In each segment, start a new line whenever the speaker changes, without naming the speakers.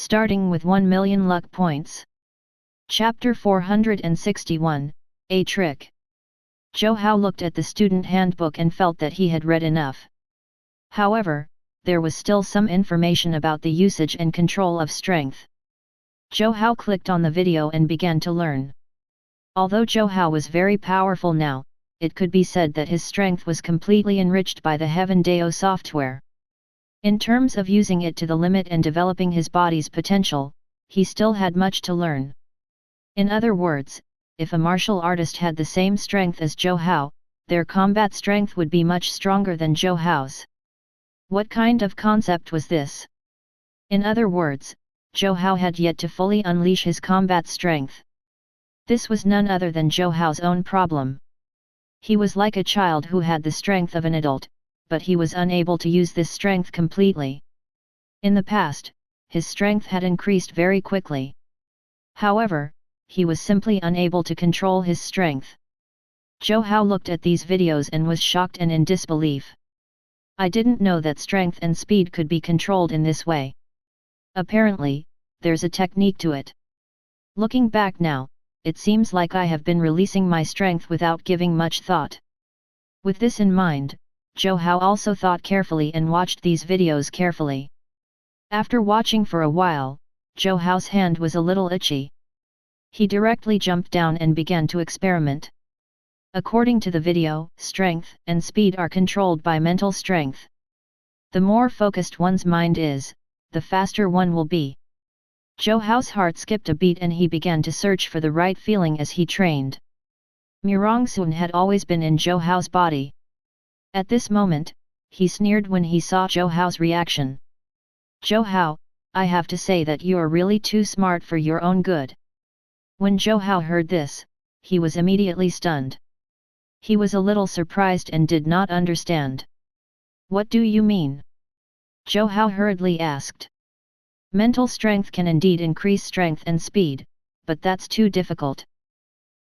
starting with 1 million luck points. Chapter 461, A Trick. Zhou Hao looked at the student handbook and felt that he had read enough. However, there was still some information about the usage and control of strength. Zhou Hao clicked on the video and began to learn. Although Zhou Hao was very powerful now, it could be said that his strength was completely enriched by the Heaven Dao software. In terms of using it to the limit and developing his body's potential, he still had much to learn. In other words, if a martial artist had the same strength as Zhou Hao, their combat strength would be much stronger than Zhou Hao's. What kind of concept was this? In other words, Zhou Hao had yet to fully unleash his combat strength. This was none other than Zhou Hao's own problem. He was like a child who had the strength of an adult, but he was unable to use this strength completely. In the past, his strength had increased very quickly. However, he was simply unable to control his strength. Zhou Hao looked at these videos and was shocked and in disbelief. I didn't know that strength and speed could be controlled in this way. Apparently, there's a technique to it. Looking back now, it seems like I have been releasing my strength without giving much thought. With this in mind, Zhou Hao also thought carefully and watched these videos carefully. After watching for a while, Zhou Hao's hand was a little itchy. He directly jumped down and began to experiment. According to the video, strength and speed are controlled by mental strength. The more focused one's mind is, the faster one will be. Zhou Hao's heart skipped a beat and he began to search for the right feeling as he trained. Qian Xun had always been in Zhou Hao's body. At this moment, he sneered when he saw Zhou Hao's reaction. Zhou Hao, I have to say that you are really too smart for your own good. When Zhou Hao heard this, he was immediately stunned. He was a little surprised and did not understand. What do you mean? Zhou Hao hurriedly asked. Mental strength can indeed increase strength and speed, but that's too difficult.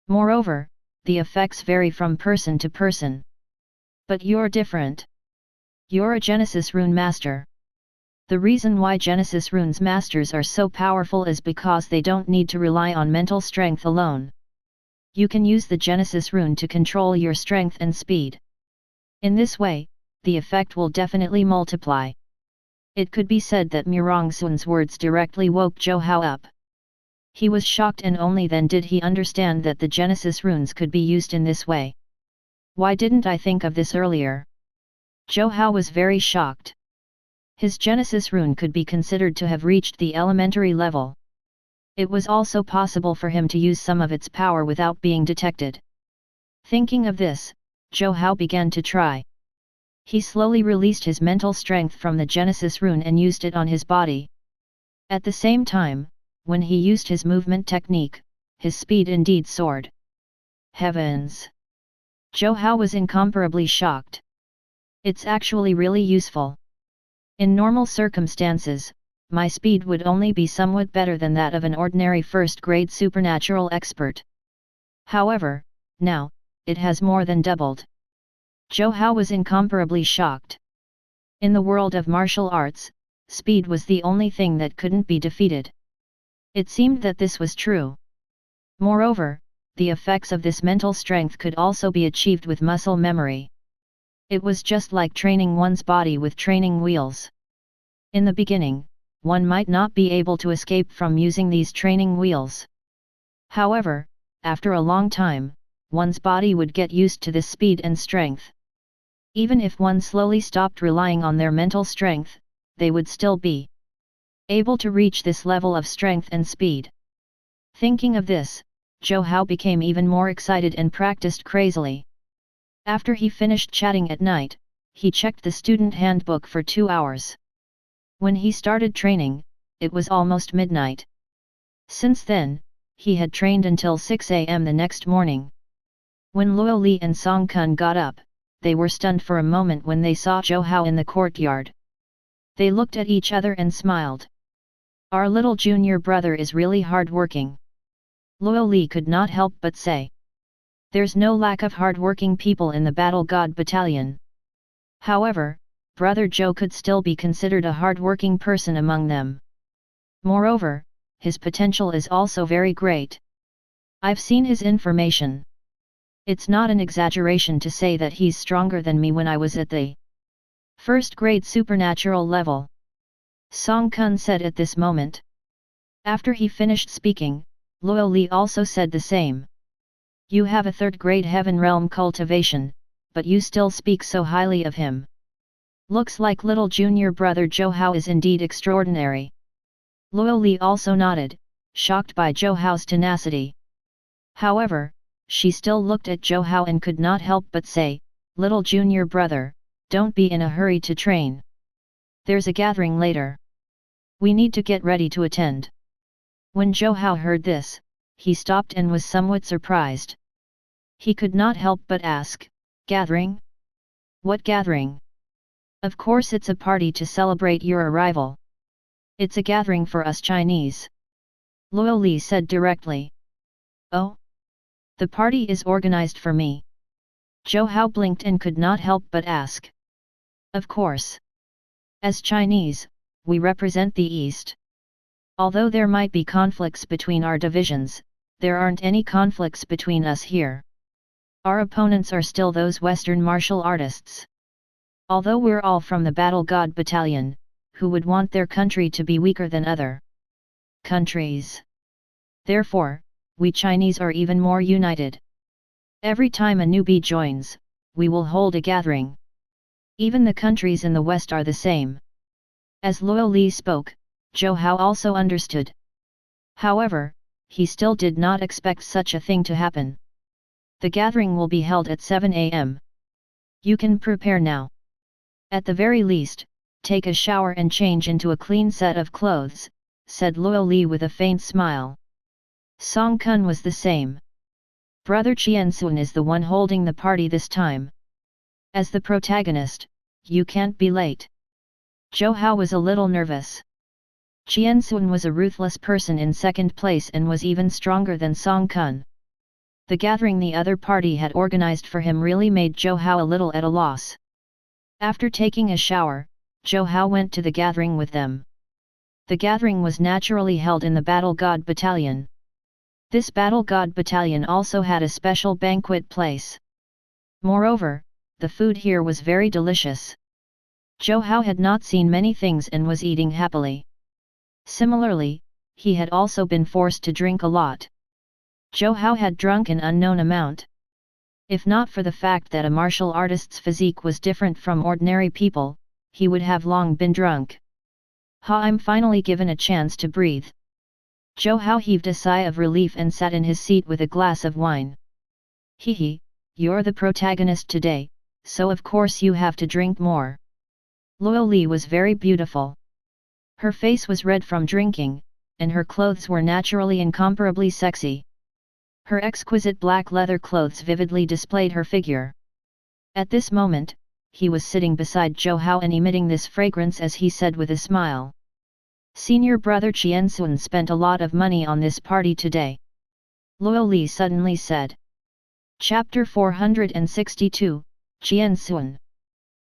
Moreover, the effects vary from person to person. But you're different. You're a Genesis Rune Master. The reason why Genesis Runes Masters are so powerful is because they don't need to rely on mental strength alone. You can use the Genesis Rune to control your strength and speed. In this way, the effect will definitely multiply. It could be said that Qian Xun's words directly woke Zhou Hao up. He was shocked and only then did he understand that the Genesis Runes could be used in this way. Why didn't I think of this earlier? Zhou Hao was very shocked. His Genesis Rune could be considered to have reached the elementary level. It was also possible for him to use some of its power without being detected. Thinking of this, Zhou Hao began to try. He slowly released his mental strength from the Genesis Rune and used it on his body. At the same time, when he used his movement technique, his speed indeed soared. Heavens! Zhou Hao was incomparably shocked. It's actually really useful. In normal circumstances, my speed would only be somewhat better than that of an ordinary first-grade supernatural expert. However, now, it has more than doubled. Zhou Hao was incomparably shocked. In the world of martial arts, speed was the only thing that couldn't be defeated. It seemed that this was true. Moreover, the effects of this mental strength could also be achieved with muscle memory. It was just like training one's body with training wheels. In the beginning, one might not be able to escape from using these training wheels. However, after a long time, one's body would get used to this speed and strength. Even if one slowly stopped relying on their mental strength, they would still be able to reach this level of strength and speed. Thinking of this, Zhou Hao became even more excited and practiced crazily. After he finished chatting at night, he checked the student handbook for 2 hours. When he started training, it was almost midnight. Since then, he had trained until 6 a.m. the next morning. When Luo Li and Song Kun got up, they were stunned for a moment when they saw Zhou Hao in the courtyard. They looked at each other and smiled. Our little junior brother is really hard-working. Luo Li could not help but say. There's no lack of hard-working people in the Battle God Battalion. However, Brother Zhou could still be considered a hard-working person among them. Moreover, his potential is also very great. I've seen his information. It's not an exaggeration to say that he's stronger than me when I was at the first grade supernatural level. Song Kun said at this moment. After he finished speaking, Luo Li also said the same. You have a third grade heaven realm cultivation, but you still speak so highly of him. Looks like little junior brother Zhou Hao is indeed extraordinary. Luo Li also nodded, shocked by Zhou Hao's tenacity. However, she still looked at Zhou Hao and could not help but say, little junior brother, don't be in a hurry to train. There's a gathering later. We need to get ready to attend. When Zhou Hao heard this, he stopped and was somewhat surprised. He could not help but ask, gathering? What gathering? Of course it's a party to celebrate your arrival. It's a gathering for us Chinese. Luo Li said directly. Oh? The party is organized for me. Zhou Hao blinked and could not help but ask. Of course. As Chinese, we represent the East. Although there might be conflicts between our divisions, there aren't any conflicts between us here. Our opponents are still those Western martial artists. Although we're all from the Battle God Battalion, who would want their country to be weaker than other countries. Therefore, we Chinese are even more united. Every time a newbie joins, we will hold a gathering. Even the countries in the West are the same. As Luo Li spoke, Zhou Hao also understood. However, he still did not expect such a thing to happen. The gathering will be held at 7 a.m. You can prepare now. At the very least, take a shower and change into a clean set of clothes, said Luo Li with a faint smile. Song Kun was the same. Brother Qian Xun is the one holding the party this time. As the protagonist, you can't be late. Zhou Hao was a little nervous. Qian Xun was a ruthless person in second place and was even stronger than Song Kun. The gathering the other party had organized for him really made Zhou Hao a little at a loss. After taking a shower, Zhou Hao went to the gathering with them. The gathering was naturally held in the Battle God Battalion. This Battle God Battalion also had a special banquet place. Moreover, the food here was very delicious. Zhou Hao had not seen many things and was eating happily. Similarly, he had also been forced to drink a lot. Zhou Hao had drunk an unknown amount. If not for the fact that a martial artist's physique was different from ordinary people, he would have long been drunk. I'm finally given a chance to breathe. Zhou Hao heaved a sigh of relief and sat in his seat with a glass of wine. Hehe, you're the protagonist today, so of course you have to drink more. Luo Li was very beautiful. Her face was red from drinking, and her clothes were naturally incomparably sexy. Her exquisite black leather clothes vividly displayed her figure. At this moment, he was sitting beside Zhou Hao and emitting this fragrance as he said with a smile. Senior brother Qian Xun spent a lot of money on this party today. Luo Li suddenly said. Chapter 462, Qian Xun.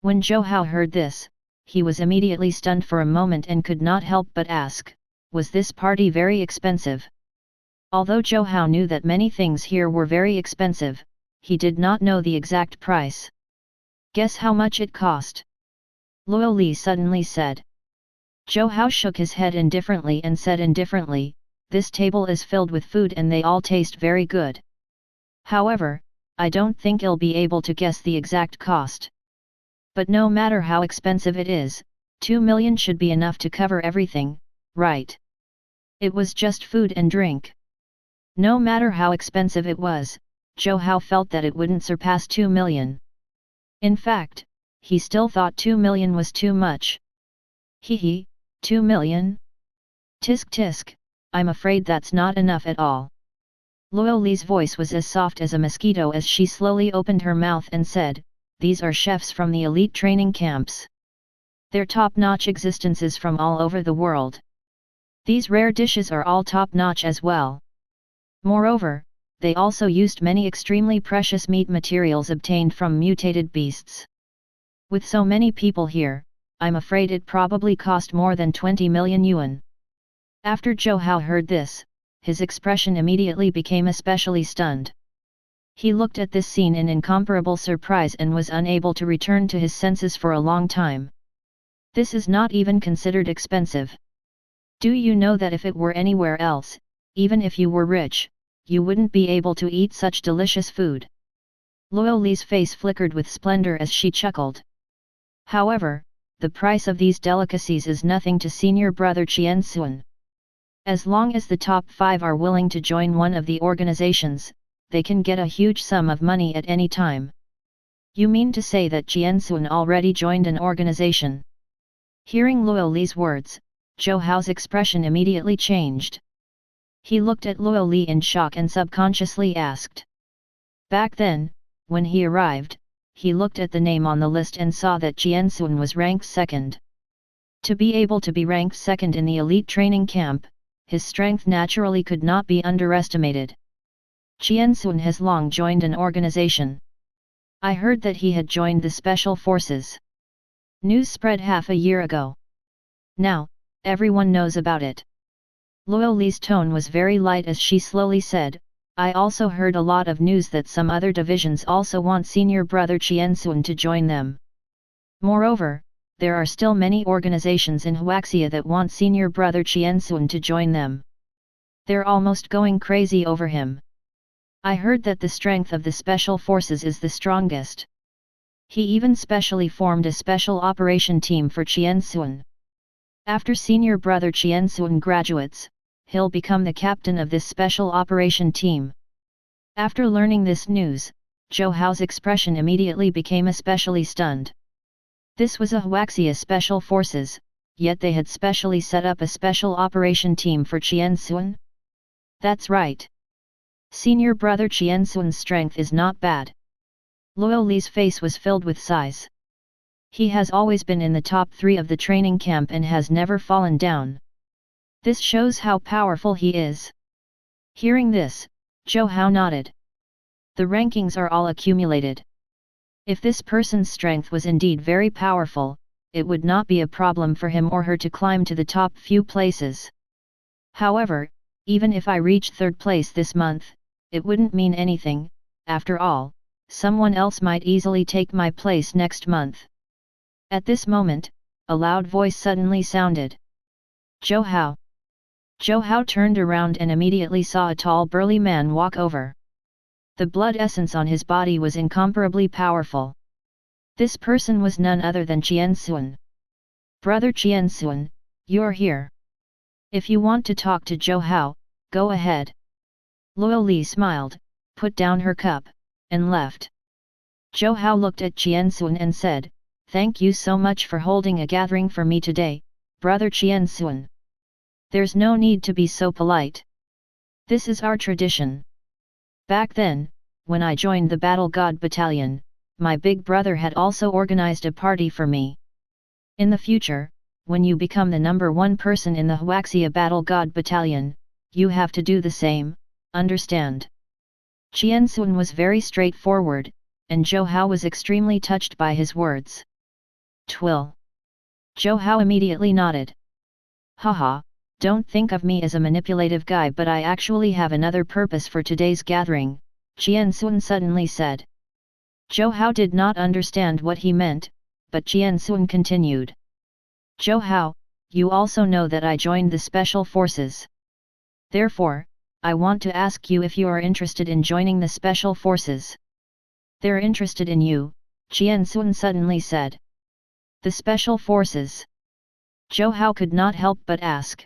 When Zhou Hao heard this, he was immediately stunned for a moment and could not help but ask, was this party very expensive? Although Zhou Hao knew that many things here were very expensive, he did not know the exact price. Guess how much it cost? Luo Li suddenly said. Zhou Hao shook his head indifferently and said indifferently, this table is filled with food and they all taste very good. However, I don't think I'll be able to guess the exact cost. But no matter how expensive it is, 2 million should be enough to cover everything, right? It was just food and drink. No matter how expensive it was, Zhou Hao felt that it wouldn't surpass 2 million. In fact, he still thought 2 million was too much. Hehe, 2 million? Tisk tisk, I'm afraid that's not enough at all. Luo Li's voice was as soft as a mosquito as she slowly opened her mouth and said, these are chefs from the elite training camps. They're top-notch existences from all over the world. These rare dishes are all top-notch as well. Moreover, they also used many extremely precious meat materials obtained from mutated beasts. With so many people here, I'm afraid it probably cost more than 20 million yuan. After Zhou Hao heard this, his expression immediately became especially stunned. He looked at this scene in incomparable surprise and was unable to return to his senses for a long time. This is not even considered expensive. Do you know that if it were anywhere else, even if you were rich, you wouldn't be able to eat such delicious food? Luo Li's face flickered with splendor as she chuckled. However, the price of these delicacies is nothing to senior brother Qian Xun. As long as the top 5 are willing to join one of the organizations, they can get a huge sum of money at any time. You mean to say that Qian Xun already joined an organization? Hearing Luo Li's words, Zhou Hao's expression immediately changed. He looked at Luo Li in shock and subconsciously asked. Back then, when he arrived, he looked at the name on the list and saw that Qian Xun was ranked 2nd. To be able to be ranked 2nd in the elite training camp, his strength naturally could not be underestimated. Qian Xun has long joined an organization. I heard that he had joined the Special Forces. News spread half a year ago. Now, everyone knows about it. Luo Li's tone was very light as she slowly said, I also heard a lot of news that some other divisions also want senior brother Qian Xun to join them. Moreover, there are still many organizations in Huaxia that want senior brother Qian Xun to join them. They're almost going crazy over him. I heard that the strength of the special forces is the strongest. He even specially formed a special operation team for Qian Xun. After senior brother Qian Xun graduates, he'll become the captain of this special operation team. After learning this news, Zhou Hao's expression immediately became especially stunned. This was a Huaxia special forces, yet they had specially set up a special operation team for Qian Xun? That's right. Senior brother Qian Xun's strength is not bad. Luo Li's face was filled with sighs. He has always been in the top 3 of the training camp and has never fallen down. This shows how powerful he is. Hearing this, Zhou Hao nodded. The rankings are all accumulated. If this person's strength was indeed very powerful, it would not be a problem for him or her to climb to the top few places. However, even if I reach 3rd place this month, it wouldn't mean anything. After all, someone else might easily take my place next month. At this moment, a loud voice suddenly sounded. Zhou Hao. Zhou Hao turned around and immediately saw a tall burly man walk over. The blood essence on his body was incomparably powerful. This person was none other than Qian Xun. Brother Qian Xun, you're here. If you want to talk to Zhou Hao, go ahead. Luo Li smiled, put down her cup, and left. Zhou Hao looked at Qian Xun and said, Thank you so much for holding a gathering for me today, brother Qian Xun. There's no need to be so polite. This is our tradition. Back then, when I joined the Battle God Battalion, my big brother had also organized a party for me. In the future, when you become the number 1 person in the Huaxia Battle God Battalion, you have to do the same, understand? Qian Xun was very straightforward, and Zhou Hao was extremely touched by his words. Twill. Zhou Hao immediately nodded. Haha, don't think of me as a manipulative guy, but I actually have another purpose for today's gathering, Qian Xun suddenly said. Zhou Hao did not understand what he meant, but Qian Xun continued. Zhou Hao, you also know that I joined the Special Forces. Therefore, I want to ask you if you are interested in joining the Special Forces. They're interested in you, Qian Xun suddenly said. The Special Forces. Zhou Hao could not help but ask.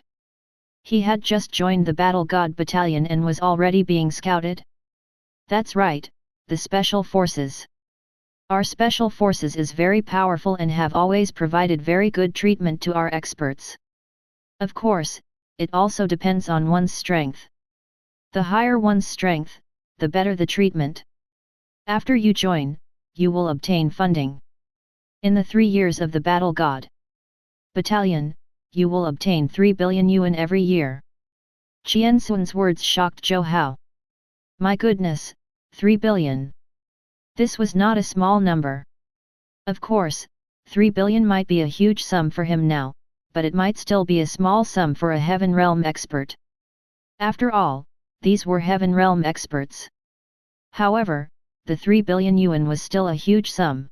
He had just joined the Battle God Battalion and was already being scouted? That's right, the Special Forces. Our Special Forces is very powerful and have always provided very good treatment to our experts. Of course, it also depends on one's strength. The higher one's strength, the better the treatment. After you join, you will obtain funding. In the 3 years of the Battle God Battalion, you will obtain 3 billion yuan every year. Qian Xun's words shocked Zhou Hao. My goodness, 3 billion. This was not a small number. Of course, 3 billion might be a huge sum for him now, but it might still be a small sum for a Heaven Realm expert. After all, these were Heaven Realm experts. However, the 3 billion yuan was still a huge sum.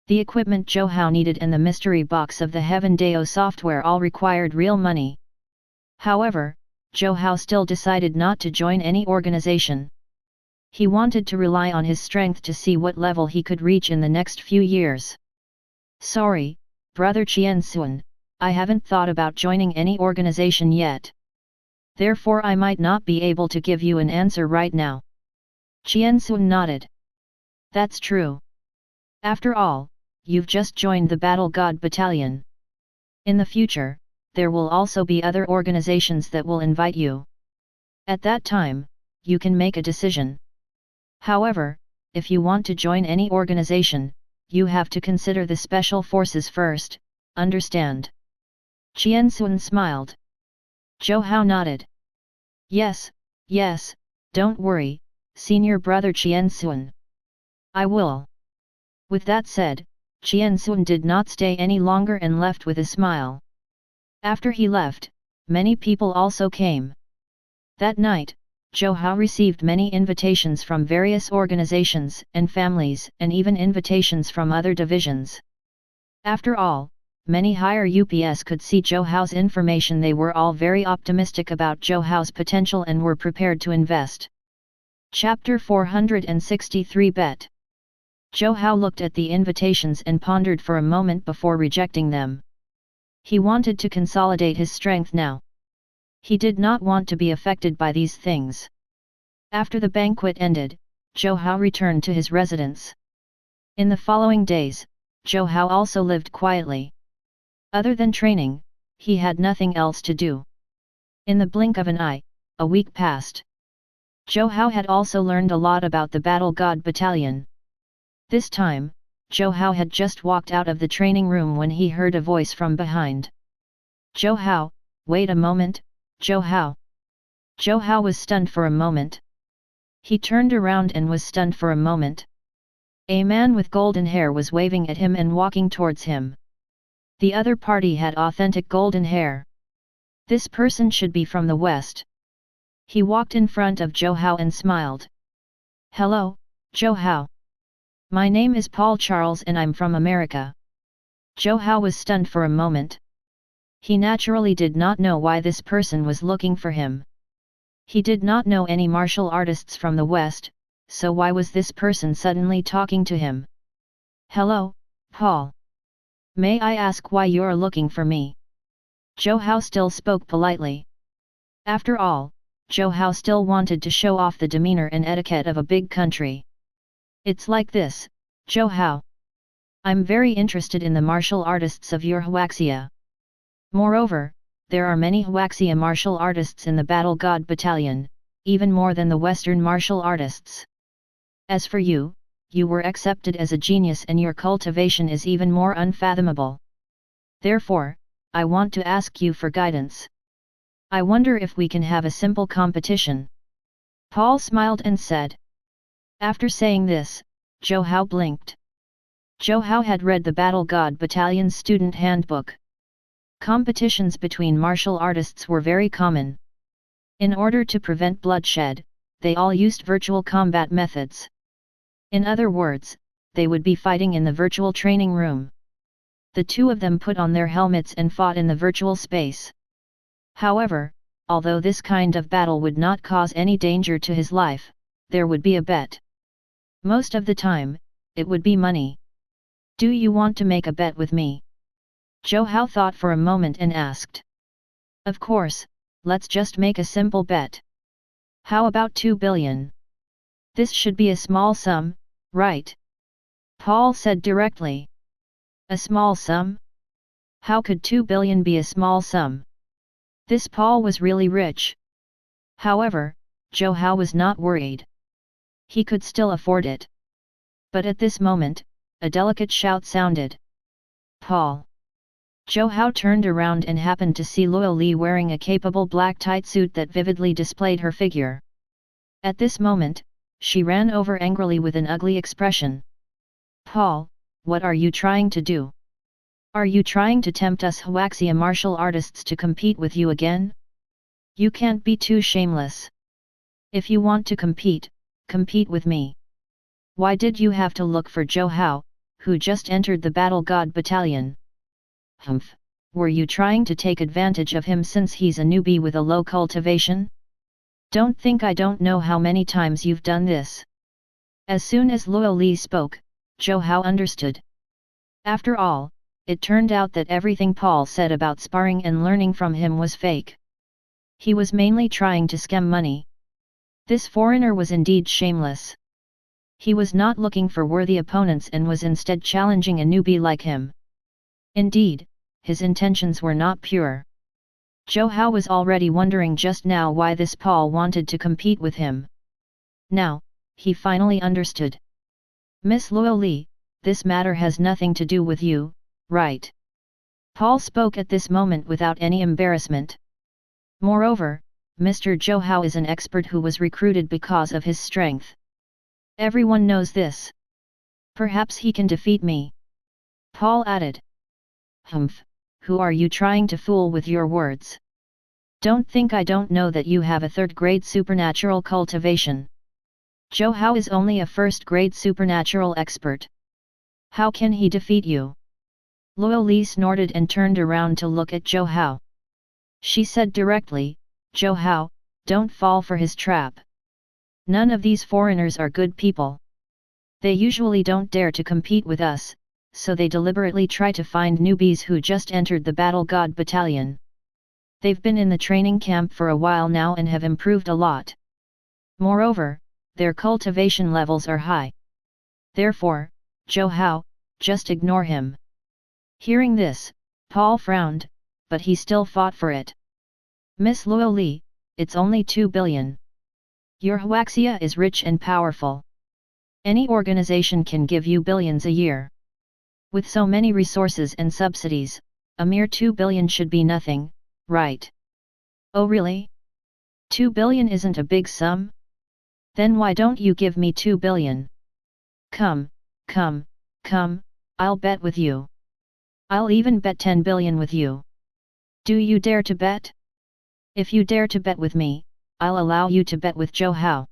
The equipment Zhou Hao needed and the mystery box of the Heaven Dao software all required real money. However, Zhou Hao still decided not to join any organization. He wanted to rely on his strength to see what level he could reach in the next few years. Sorry, brother Qian Xun, I haven't thought about joining any organization yet. Therefore I might not be able to give you an answer right now. Qian Xun nodded. That's true. After all, you've just joined the Battle God Battalion. In the future, there will also be other organizations that will invite you. At that time, you can make a decision. However, if you want to join any organization, you have to consider the special forces first, understand? Qian Xun smiled. Zhou Hao nodded. Yes, don't worry, senior brother Qian Xun. I will. With that said, Qian Xun did not stay any longer and left with a smile. After he left, many people also came. That night, Zhou Hao received many invitations from various organizations and families and even invitations from other divisions. After all, many higher UPS could see Zhou Hao's information. They were all very optimistic about Zhou Hao's potential and were prepared to invest. Chapter 463 Bet. Zhou Hao looked at the invitations and pondered for a moment before rejecting them. He wanted to consolidate his strength now. He did not want to be affected by these things. After the banquet ended, Zhou Hao returned to his residence. In the following days, Zhou Hao also lived quietly. Other than training, he had nothing else to do. In the blink of an eye, a week passed. Zhou Hao had also learned a lot about the Battle God Battalion. This time, Zhou Hao had just walked out of the training room when he heard a voice from behind. Zhou Hao, wait a moment, Zhou Hao. Zhou Hao was stunned for a moment. He turned around and was stunned for a moment. A man with golden hair was waving at him and walking towards him. The other party had authentic golden hair. This person should be from the West. He walked in front of Zhou Hao and smiled. Hello, Zhou Hao. My name is Paul Charles and I'm from America. Zhou Hao was stunned for a moment. He naturally did not know why this person was looking for him. He did not know any martial artists from the West, so why was this person suddenly talking to him? Hello, Paul. May I ask why you're looking for me? Zhou Hao still spoke politely. After all, Zhou Hao still wanted to show off the demeanor and etiquette of a big country. It's like this, Zhou Hao. I'm very interested in the martial artists of your Huaxia. Moreover, there are many Huaxia martial artists in the Battle God Battalion, even more than the Western martial artists. As for you, you were accepted as a genius and your cultivation is even more unfathomable. Therefore, I want to ask you for guidance. I wonder if we can have a simple competition. Paul smiled and said. After saying this, Zhou Hao blinked. Zhou Hao had read the Battle God Battalion's student handbook. Competitions between martial artists were very common. In order to prevent bloodshed, they all used virtual combat methods. In other words, they would be fighting in the virtual training room. The two of them put on their helmets and fought in the virtual space. However, although this kind of battle would not cause any danger to his life, there would be a bet. Most of the time, it would be money. Do you want to make a bet with me? Zhou Hao thought for a moment and asked. Of course, let's just make a simple bet. How about 2 billion? This should be a small sum, right? Paul said directly. A small sum? How could 2 billion be a small sum? This Paul was really rich. However, Zhou Hao was not worried. He could still afford it. But at this moment, a delicate shout sounded. Paul! Zhou Hao turned around and happened to see Luo Li wearing a capable black tight suit that vividly displayed her figure. At this moment, she ran over angrily with an ugly expression. Paul, what are you trying to do? Are you trying to tempt us Huaxia martial artists to compete with you again? You can't be too shameless. If you want to compete, compete with me. Why did you have to look for Zhou Hao, who just entered the Battle God Battalion? Humph, were you trying to take advantage of him since he's a newbie with a low cultivation? Don't think I don't know how many times you've done this. As soon as Luo Li spoke, Zhou Hao understood. After all, it turned out that everything Paul said about sparring and learning from him was fake. He was mainly trying to scam money. This foreigner was indeed shameless. He was not looking for worthy opponents and was instead challenging a newbie like him. Indeed, his intentions were not pure. Zhou Hao was already wondering just now why this Paul wanted to compete with him. Now, he finally understood. Miss Luo Li, this matter has nothing to do with you, right? Paul spoke at this moment without any embarrassment. Moreover, Mr. Zhou Hao is an expert who was recruited because of his strength. Everyone knows this. Perhaps he can defeat me. Paul added. Humph, who are you trying to fool with your words? Don't think I don't know that you have a third-grade supernatural cultivation. Zhou Hao is only a first-grade supernatural expert. How can he defeat you? Luo Li snorted and turned around to look at Zhou Hao. She said directly, Zhou Hao, don't fall for his trap. None of these foreigners are good people. They usually don't dare to compete with us, so they deliberately try to find newbies who just entered the Battle God Battalion. They've been in the training camp for a while now and have improved a lot. Moreover, their cultivation levels are high. Therefore, Zhou Hao, just ignore him. Hearing this, Paul frowned, but he still fought for it. Miss Luo Li, it's only 2 billion. Your Huaxia is rich and powerful. Any organization can give you billions a year. With so many resources and subsidies, a mere 2 billion should be nothing, right? Oh really? 2 billion isn't a big sum? Then why don't you give me 2 billion? Come, I'll bet with you. I'll even bet 10 billion with you. Do you dare to bet? If you dare to bet with me, I'll allow you to bet with Zhou Hao.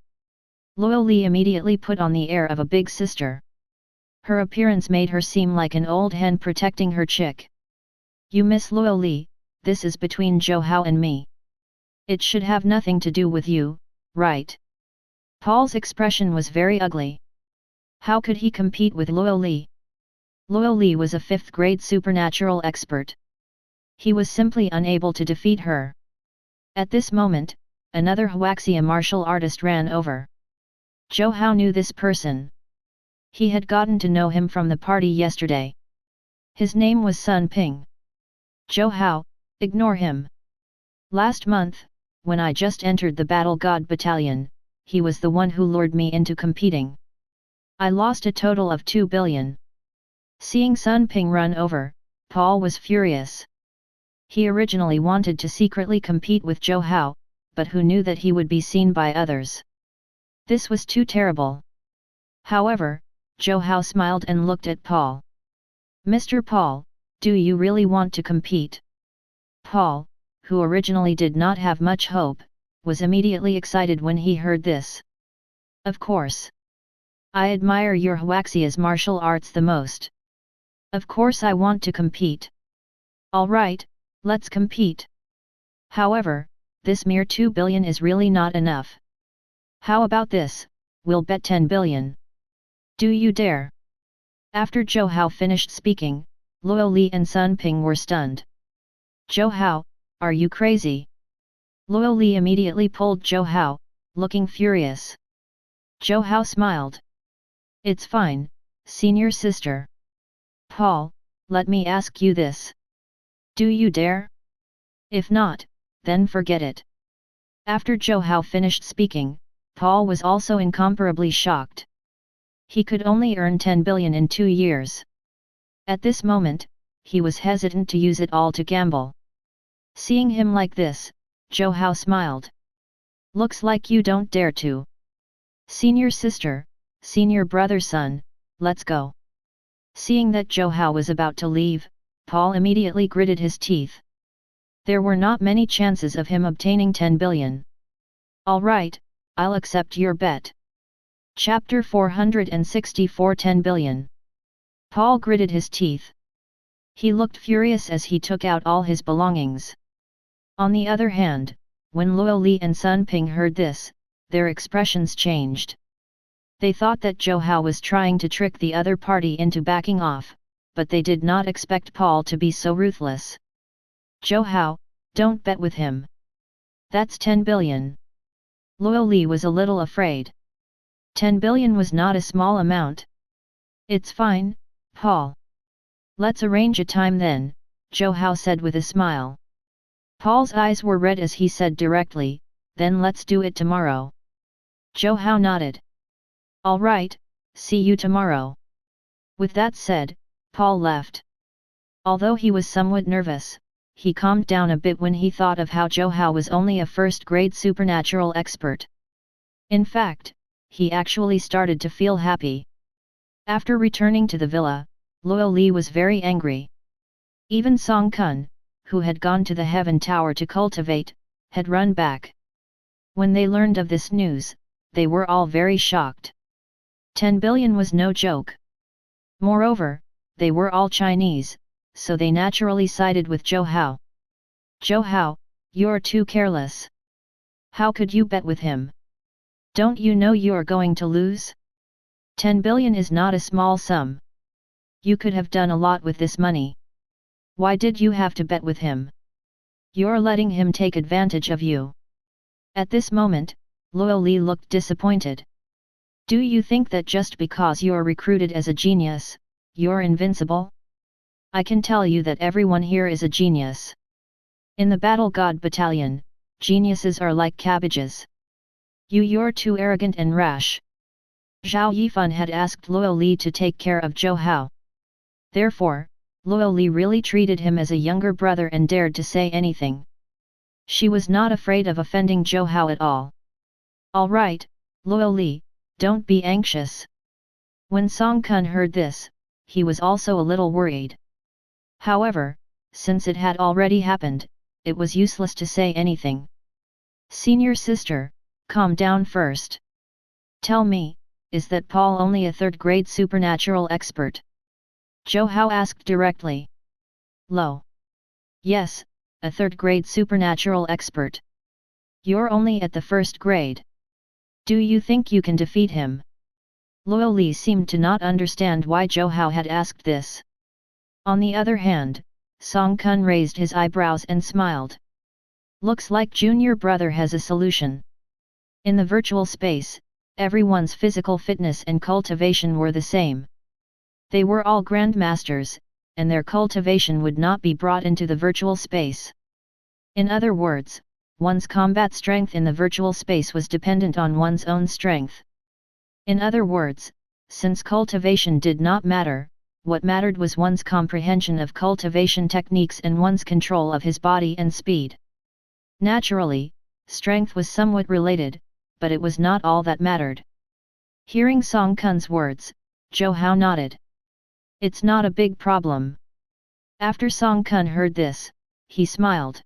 Luo Li immediately put on the air of a big sister. Her appearance made her seem like an old hen protecting her chick. You Miss Luo Li, this is between Zhou Hao and me. It should have nothing to do with you, right? Paul's expression was very ugly. How could he compete with Luo Li? Luo Li was a 5th-grade supernatural expert. He was simply unable to defeat her. At this moment, another Huaxia martial artist ran over. Zhou Hao knew this person. He had gotten to know him from the party yesterday. His name was Sun Ping. Zhou Hao, ignore him. Last month, when I just entered the Battle God Battalion, he was the one who lured me into competing. I lost a total of 2 billion. Seeing Sun Ping run over, Paul was furious. He originally wanted to secretly compete with Zhou Hao, but who knew that he would be seen by others? This was too terrible. However, Zhou Hao smiled and looked at Paul. Mr. Paul, do you really want to compete? Paul, who originally did not have much hope, was immediately excited when he heard this. Of course. I admire your Huaxia's martial arts the most. Of course I want to compete. Alright, let's compete. However, this mere 2 billion is really not enough. How about this, we'll bet 10 billion. Do you dare? After Zhou Hao finished speaking, Luo Li and Sun Ping were stunned. Zhou Hao, are you crazy? Luo Li immediately pulled Zhou Hao, looking furious. Zhou Hao smiled. It's fine, senior sister. Paul, let me ask you this. Do you dare? If not, then forget it. After Zhou Hao finished speaking, Paul was also incomparably shocked. He could only earn 10 billion in 2 years. At this moment, he was hesitant to use it all to gamble. Seeing him like this, Zhou Hao smiled. Looks like you don't dare to. Senior sister, senior brother son, let's go. Seeing that Zhou Hao was about to leave, Paul immediately gritted his teeth. There were not many chances of him obtaining 10 billion. All right, I'll accept your bet. Chapter 464 10 billion. Paul gritted his teeth. He looked furious as he took out all his belongings. On the other hand, when Luo Li and Sun Ping heard this, their expressions changed. They thought that Zhou Hao was trying to trick the other party into backing off, but they did not expect Paul to be so ruthless. Zhou Hao, don't bet with him. That's 10 billion. Luo Li was a little afraid. 10 billion was not a small amount. It's fine, Paul. Let's arrange a time then, Zhou Hao said with a smile. Paul's eyes were red as he said directly, then let's do it tomorrow. Zhou Hao nodded. All right, see you tomorrow. With that said, Paul left. Although he was somewhat nervous, he calmed down a bit when he thought of how Zhou Hao was only a first-grade supernatural expert. In fact, he actually started to feel happy. After returning to the villa, Luo Li was very angry. Even Song Kun, who had gone to the Heaven Tower to cultivate, had run back. When they learned of this news, they were all very shocked. 10 billion was no joke. Moreover, they were all Chinese, so they naturally sided with Zhou Hao. Zhou Hao, you're too careless. How could you bet with him? Don't you know you're going to lose? 10 billion is not a small sum. You could have done a lot with this money. Why did you have to bet with him? You're letting him take advantage of you. At this moment, Luo Li looked disappointed. Do you think that just because you're recruited as a genius, you're invincible? I can tell you that everyone here is a genius. In the Battle God Battalion, geniuses are like cabbages. You're too arrogant and rash. Zhao Yifan had asked Luo Li to take care of Zhou Hao. Therefore, Luo Li really treated him as a younger brother and dared to say anything. She was not afraid of offending Zhou Hao at all. All right, Luo Li, don't be anxious. When Song Kun heard this, he was also a little worried. However, since it had already happened, it was useless to say anything. Senior sister, calm down first. Tell me, is that Paul only a third-grade supernatural expert? Zhou Hao asked directly. Lo. Yes, a third-grade supernatural expert. You're only at the first grade. Do you think you can defeat him? Luo Li seemed to not understand why Zhou Hao had asked this. On the other hand, Song Kun raised his eyebrows and smiled. Looks like junior brother has a solution. In the virtual space, everyone's physical fitness and cultivation were the same. They were all grandmasters, and their cultivation would not be brought into the virtual space. In other words, one's combat strength in the virtual space was dependent on one's own strength. In other words, since cultivation did not matter, what mattered was one's comprehension of cultivation techniques and one's control of his body and speed. Naturally, strength was somewhat related, but it was not all that mattered. Hearing Song Kun's words, Zhou Hao nodded. It's not a big problem. After Song Kun heard this, he smiled.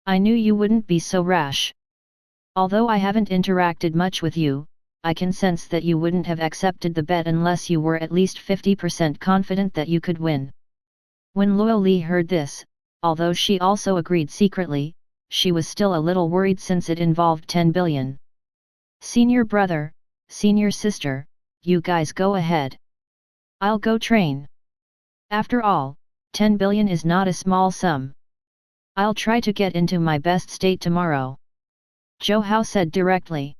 I knew you wouldn't be so rash. Although I haven't interacted much with you, I can sense that you wouldn't have accepted the bet unless you were at least 50% confident that you could win. When Luo Li heard this, although she also agreed secretly, she was still a little worried since it involved 10 billion. Senior brother, senior sister, you guys go ahead. I'll go train. After all, 10 billion is not a small sum. I'll try to get into my best state tomorrow. Zhou Hao said directly.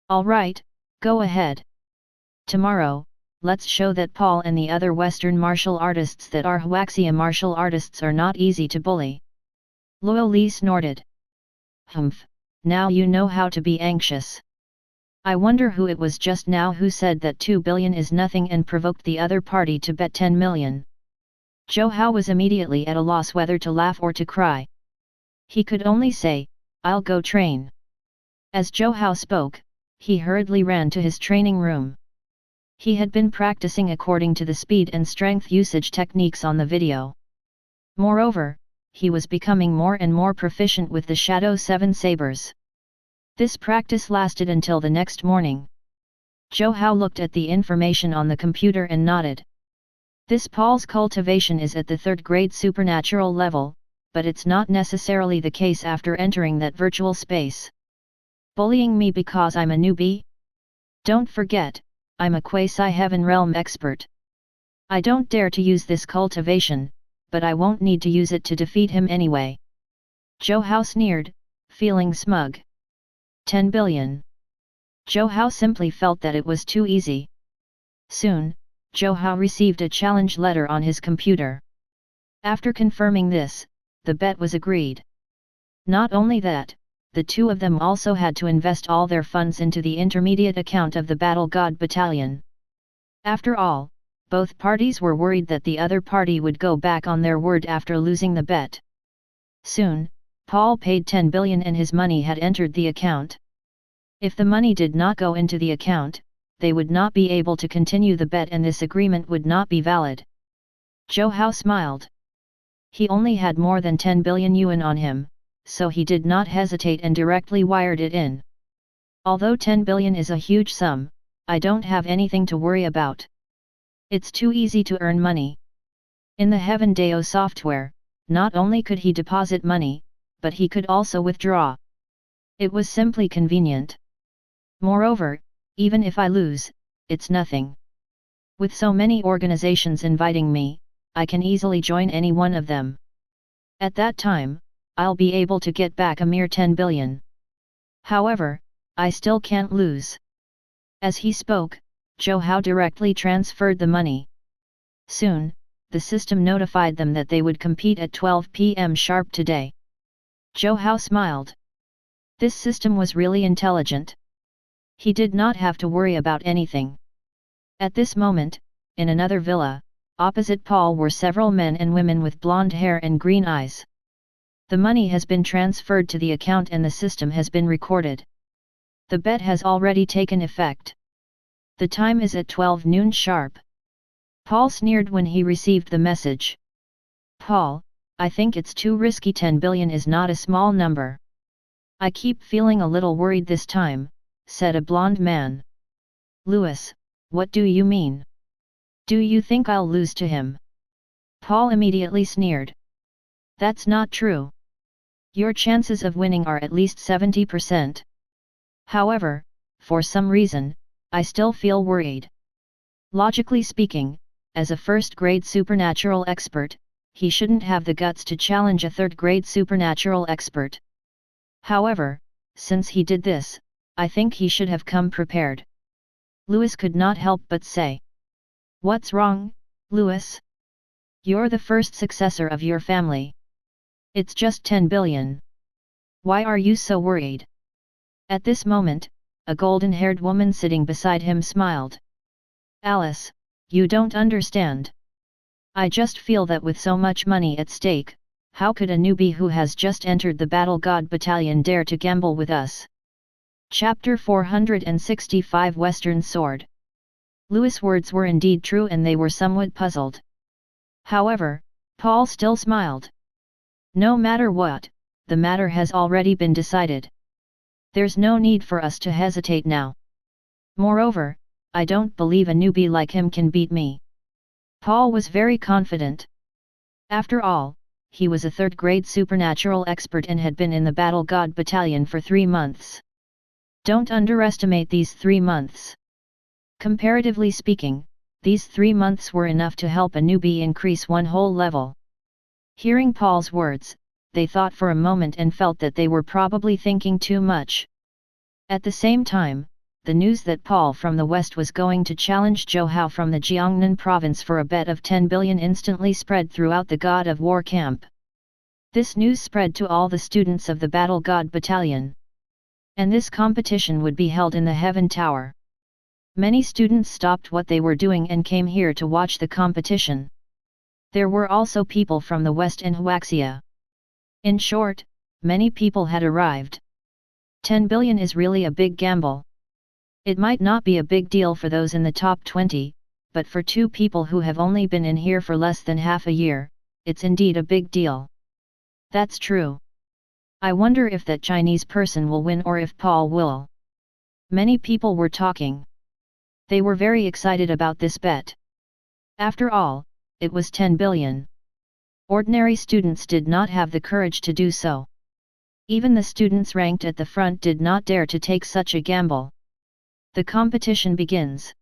All right, go ahead. Tomorrow, let's show that Paul and the other Western martial artists that are Huaxia martial artists are not easy to bully. Luo Li snorted. Humph, now you know how to be anxious. I wonder who it was just now who said that 2 billion is nothing and provoked the other party to bet 10 million. Zhou Hao was immediately at a loss whether to laugh or to cry. He could only say, I'll go train. As Zhou Hao spoke, he hurriedly ran to his training room. He had been practicing according to the speed and strength usage techniques on the video. Moreover, he was becoming more and more proficient with the Shadow 7 sabers. This practice lasted until the next morning. Zhou Hao looked at the information on the computer and nodded. This Paul's cultivation is at the 3rd grade supernatural level, but it's not necessarily the case after entering that virtual space. Bullying me because I'm a newbie? Don't forget, I'm a quasi-heaven realm expert. I don't dare to use this cultivation, but I won't need to use it to defeat him anyway. Zhou Hao sneered, feeling smug. 10 billion. Zhou Hao simply felt that it was too easy. Soon, Zhou Hao received a challenge letter on his computer. After confirming this, the bet was agreed. Not only that, the two of them also had to invest all their funds into the intermediate account of the Battle God Battalion. After all, both parties were worried that the other party would go back on their word after losing the bet. Soon, Paul paid 10 billion and his money had entered the account. If the money did not go into the account, they would not be able to continue the bet and this agreement would not be valid. Zhou Hao smiled. He only had more than 10 billion yuan on him, so he did not hesitate and directly wired it in. Although 10 billion is a huge sum, I don't have anything to worry about. It's too easy to earn money. In the Heaven Dao software, not only could he deposit money, but he could also withdraw. It was simply convenient. Moreover, even if I lose, it's nothing. With so many organizations inviting me, I can easily join any one of them. At that time, I'll be able to get back a mere 10 billion. However, I still can't lose. As he spoke, Zhou Hao directly transferred the money. Soon, the system notified them that they would compete at 12 p.m. sharp today. Zhou Hao smiled. This system was really intelligent. He did not have to worry about anything. At this moment, in another villa, opposite Paul were several men and women with blonde hair and green eyes. The money has been transferred to the account and the system has been recorded. The bet has already taken effect. The time is at 12 noon sharp. Paul sneered when he received the message. Paul, I think it's too risky. 10 billion is not a small number. I keep feeling a little worried this time, said a blonde man. Louis, what do you mean? Do you think I'll lose to him? Paul immediately sneered. That's not true. Your chances of winning are at least 70%. However, for some reason, I still feel worried. Logically speaking, as a first-grade supernatural expert, he shouldn't have the guts to challenge a third-grade supernatural expert. However, since he did this, I think he should have come prepared. Louis could not help but say. What's wrong, Louis? You're the first successor of your family. It's just 10 billion. Why are you so worried? At this moment, a golden-haired woman sitting beside him smiled. Alice, you don't understand. I just feel that with so much money at stake, how could a newbie who has just entered the Battle God Battalion dare to gamble with us? Chapter 465 Western Sword. Louis' words were indeed true and they were somewhat puzzled. However, Paul still smiled. No matter what, the matter has already been decided. There's no need for us to hesitate now. Moreover, I don't believe a newbie like him can beat me. Paul was very confident. After all, he was a third-grade supernatural expert and had been in the Battle God Battalion for 3 months. Don't underestimate these 3 months. Comparatively speaking, these 3 months were enough to help a newbie increase 1 whole level. Hearing Paul's words, they thought for a moment and felt that they were probably thinking too much. At the same time, the news that Paul from the west was going to challenge Zhou Hao from the Jiangnan province for a bet of 10 billion instantly spread throughout the God of War camp. This news spread to all the students of the Battle God Battalion. And this competition would be held in the Heaven Tower. Many students stopped what they were doing and came here to watch the competition. There were also people from the west and Huaxia. In short, many people had arrived. 10 billion is really a big gamble. It might not be a big deal for those in the top 20, but for 2 people who have only been in here for less than half a year, it's indeed a big deal. That's true. I wonder if that Chinese person will win or if Paul will. Many people were talking. They were very excited about this bet. After all, it was 10 billion. Ordinary students did not have the courage to do so. Even the students ranked at the front did not dare to take such a gamble. The competition begins.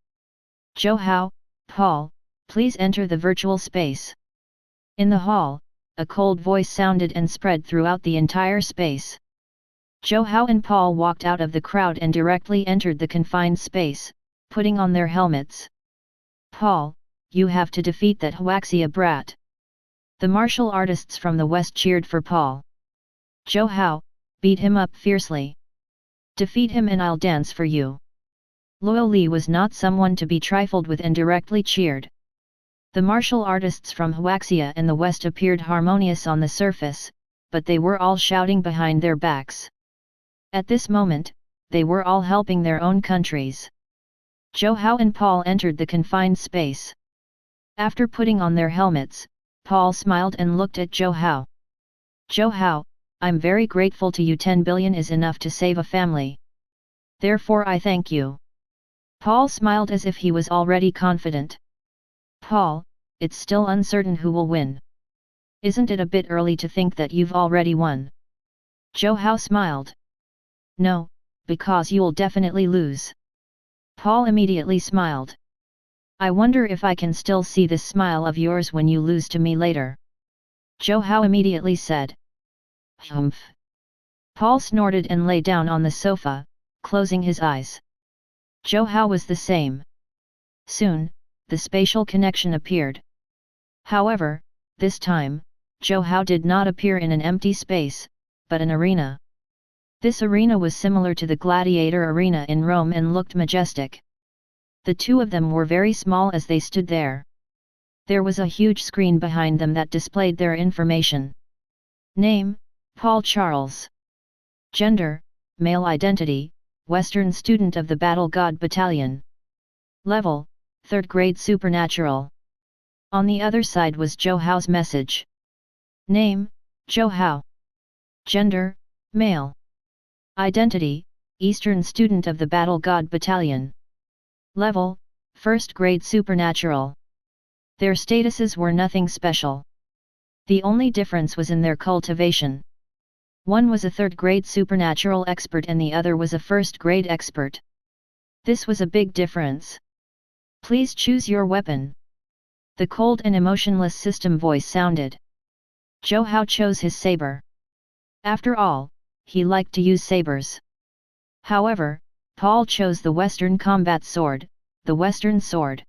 Zhou Hao, Paul, please enter the virtual space. In the hall, a cold voice sounded and spread throughout the entire space. Zhou Hao and Paul walked out of the crowd and directly entered the confined space, putting on their helmets. Paul, you have to defeat that Huaxia brat. The martial artists from the west cheered for Paul. Zhou Hao, beat him up fiercely. Defeat him and I'll dance for you. Luo Li was not someone to be trifled with and directly cheered. The martial artists from Huaxia and the west appeared harmonious on the surface, but they were all shouting behind their backs. At this moment, they were all helping their own countries. Zhou Hao and Paul entered the confined space. After putting on their helmets, Paul smiled and looked at Zhou Hao. Zhou Hao, I'm very grateful to you. 10 billion is enough to save a family. Therefore I thank you. Paul smiled as if he was already confident. Paul, it's still uncertain who will win. Isn't it a bit early to think that you've already won? Zhou Hao smiled. No, because you'll definitely lose. Paul immediately smiled. I wonder if I can still see this smile of yours when you lose to me later. Zhou Hao immediately said. Humph. Paul snorted and lay down on the sofa, closing his eyes. Zhou Hao was the same. Soon, the spatial connection appeared. However, this time, Zhou Hao did not appear in an empty space, but an arena. This arena was similar to the gladiator arena in Rome and looked majestic. The two of them were very small as they stood there. There was a huge screen behind them that displayed their information. Name, Paul Charles. Gender, male. Identity, Western student of the Battle God Battalion. Level, 3rd grade supernatural. On the other side was Zhou Hao's message. Name, Zhou Hao. Gender, male. Identity, Eastern student of the Battle God Battalion. Level, 1st grade supernatural. Their statuses were nothing special. The only difference was in their cultivation. One was a 3rd grade supernatural expert and the other was a 1st grade expert. This was a big difference. Please choose your weapon. The cold and emotionless system voice sounded. Zhou Hao chose his saber. After all, he liked to use sabers. However, Paul chose the Western combat sword, the Western sword.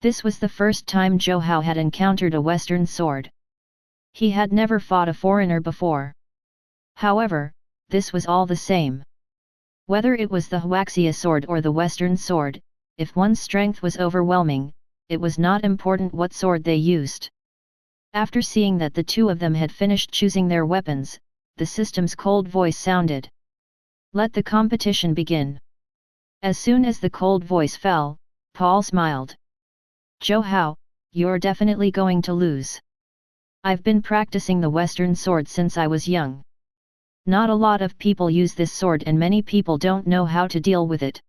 This was the first time Zhou Hao had encountered a Western sword. He had never fought a foreigner before. However, this was all the same. Whether it was the Huaxia sword or the Western sword, if one's strength was overwhelming, it was not important what sword they used. After seeing that the two of them had finished choosing their weapons, the system's cold voice sounded. Let the competition begin. As soon as the cold voice fell, Paul smiled. Zhou Hao, you're definitely going to lose. I've been practicing the Western sword since I was young. Not a lot of people use this sword and many people don't know how to deal with it.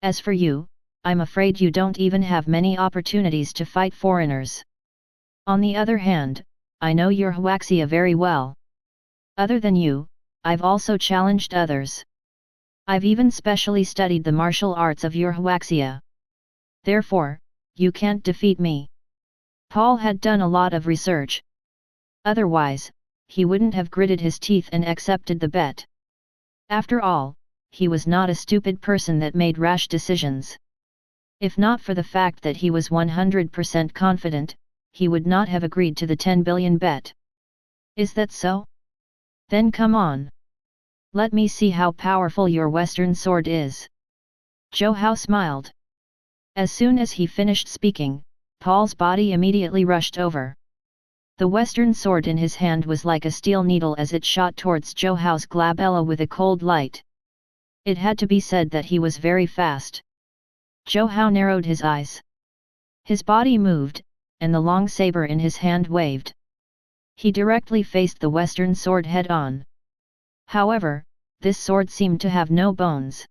As for you, I'm afraid you don't even have many opportunities to fight foreigners. On the other hand, I know your Huaxia very well. Other than you, I've also challenged others. I've even specially studied the martial arts of your Huaxia. Therefore, you can't defeat me. Paul had done a lot of research. Otherwise, he wouldn't have gritted his teeth and accepted the bet. After all, he was not a stupid person that made rash decisions. If not for the fact that he was 100% confident, he would not have agreed to the 10 billion bet. Is that so? Then come on. Let me see how powerful your Western sword is. Zhou Hao smiled. As soon as he finished speaking, Paul's body immediately rushed over. The Western sword in his hand was like a steel needle as it shot towards Zhou Hao's glabella with a cold light. It had to be said that he was very fast. Zhou Hao narrowed his eyes. His body moved, and the long saber in his hand waved. He directly faced the Western sword head-on. However, this sword seemed to have no bones.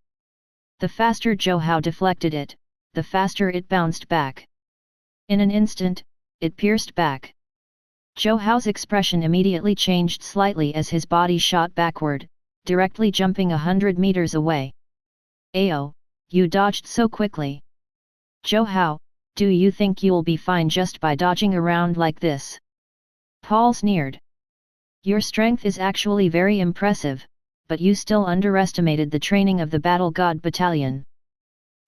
The faster Zhou Hao deflected it, the faster it bounced back. In an instant, it pierced back. Zhou Hao's expression immediately changed slightly as his body shot backward, directly jumping 100 meters away. Ayo, you dodged so quickly. Zhou Hao, do you think you'll be fine just by dodging around like this? Paul sneered. Your strength is actually very impressive, but you still underestimated the training of the Battle God Battalion.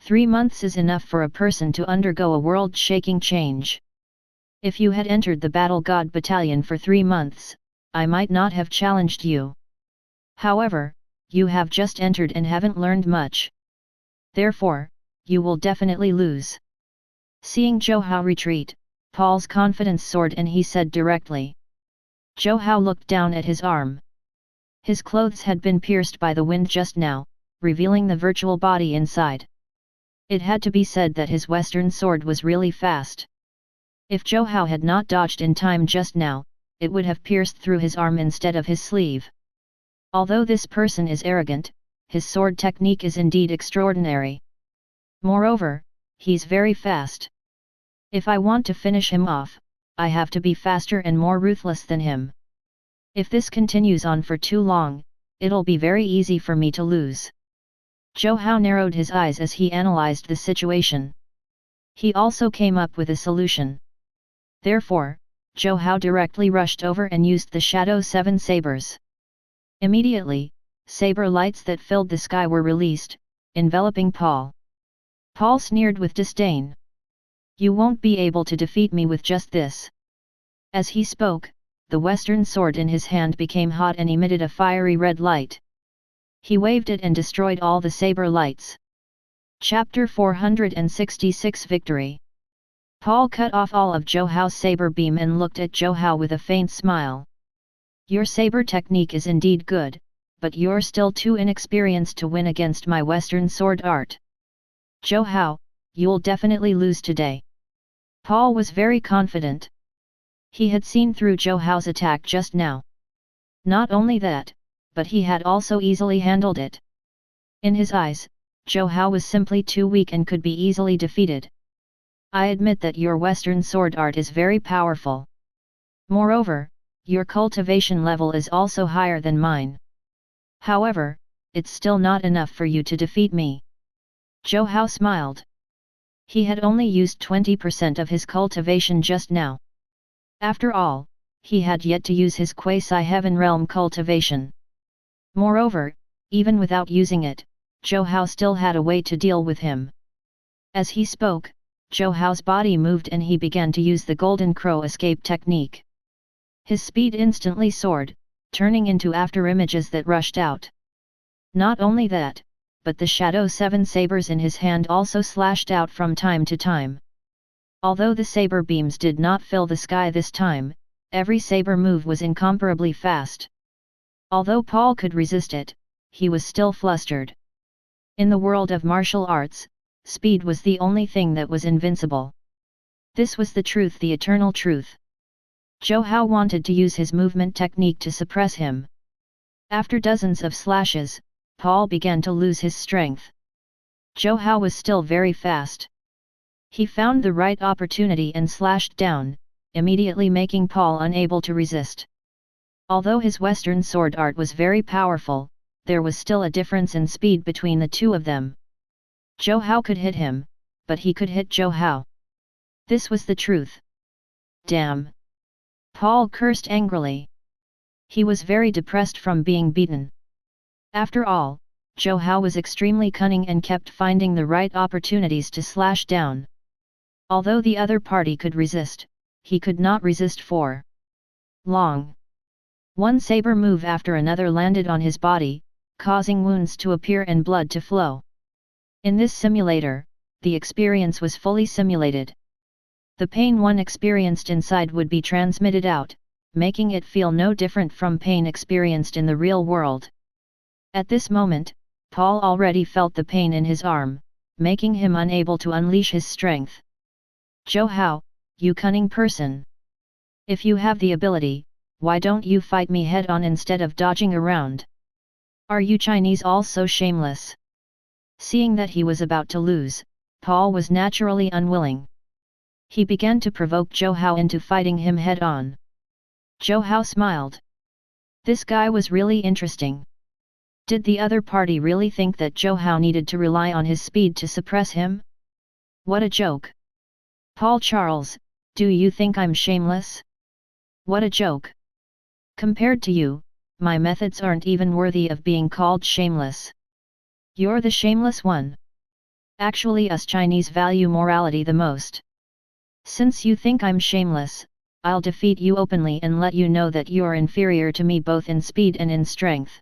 3 months is enough for a person to undergo a world-shaking change. If you had entered the Battle God Battalion for 3 months, I might not have challenged you. However, you have just entered and haven't learned much. Therefore, you will definitely lose. Seeing Zhou Hao retreat, Paul's confidence soared and he said directly. Zhou Hao looked down at his arm. His clothes had been pierced by the wind just now, revealing the virtual body inside. It had to be said that his Western sword was really fast. If Zhou Hao had not dodged in time just now, it would have pierced through his arm instead of his sleeve. Although this person is arrogant, his sword technique is indeed extraordinary. Moreover, he's very fast. If I want to finish him off, I have to be faster and more ruthless than him. If this continues on for too long, it'll be very easy for me to lose. Zhou Hao narrowed his eyes as he analyzed the situation. He also came up with a solution. Therefore, Zhou Hao directly rushed over and used the Shadow 7 sabers. Immediately, saber lights that filled the sky were released, enveloping Paul. Paul sneered with disdain. You won't be able to defeat me with just this. As he spoke, the Western sword in his hand became hot and emitted a fiery red light. He waved it and destroyed all the saber lights. Chapter 466 Victory. Paul cut off all of Zhou Hao's saber beam and looked at Zhou Hao with a faint smile. Your saber technique is indeed good, but you're still too inexperienced to win against my Western sword art. Zhou Hao, you'll definitely lose today. Paul was very confident. He had seen through Zhou Hao's attack just now. Not only that, but he had also easily handled it. In his eyes, Zhou Hao was simply too weak and could be easily defeated. I admit that your Western sword art is very powerful. Moreover, your cultivation level is also higher than mine. However, it's still not enough for you to defeat me. Zhou Hao smiled. He had only used 20% of his cultivation just now. After all, he had yet to use his quasi-heaven realm cultivation. Moreover, even without using it, Zhou Hao still had a way to deal with him. As he spoke, Zhou Hao's body moved and he began to use the Golden Crow escape technique. His speed instantly soared, turning into afterimages that rushed out. Not only that, but the Shadow 7 sabers in his hand also slashed out from time to time. Although the saber beams did not fill the sky this time, every saber move was incomparably fast. Although Paul could resist it, he was still flustered. In the world of martial arts, speed was the only thing that was invincible. This was the truth, the eternal truth. Zhou Hao wanted to use his movement technique to suppress him. After dozens of slashes, Paul began to lose his strength. Zhou Hao was still very fast. He found the right opportunity and slashed down, immediately making Paul unable to resist. Although his Western sword art was very powerful, there was still a difference in speed between the two of them. Zhou Hao could hit him, but he could hit Zhou Hao. This was the truth. Damn! Paul cursed angrily. He was very depressed from being beaten. After all, Zhou Hao was extremely cunning and kept finding the right opportunities to slash down. Although the other party could resist, he could not resist for long. One saber move after another landed on his body, causing wounds to appear and blood to flow. In this simulator, the experience was fully simulated. The pain one experienced inside would be transmitted out, making it feel no different from pain experienced in the real world. At this moment, Paul already felt the pain in his arm, making him unable to unleash his strength. Zhou Hao, you cunning person! If you have the ability, why don't you fight me head-on instead of dodging around? Are you Chinese all so shameless? Seeing that he was about to lose, Paul was naturally unwilling. He began to provoke Zhou Hao into fighting him head-on. Zhou Hao smiled. This guy was really interesting. Did the other party really think that Zhou Hao needed to rely on his speed to suppress him? What a joke! Paul Charles, do you think I'm shameless? What a joke! Compared to you, my methods aren't even worthy of being called shameless. You're the shameless one. Actually, us Chinese value morality the most. Since you think I'm shameless, I'll defeat you openly and let you know that you're inferior to me both in speed and in strength.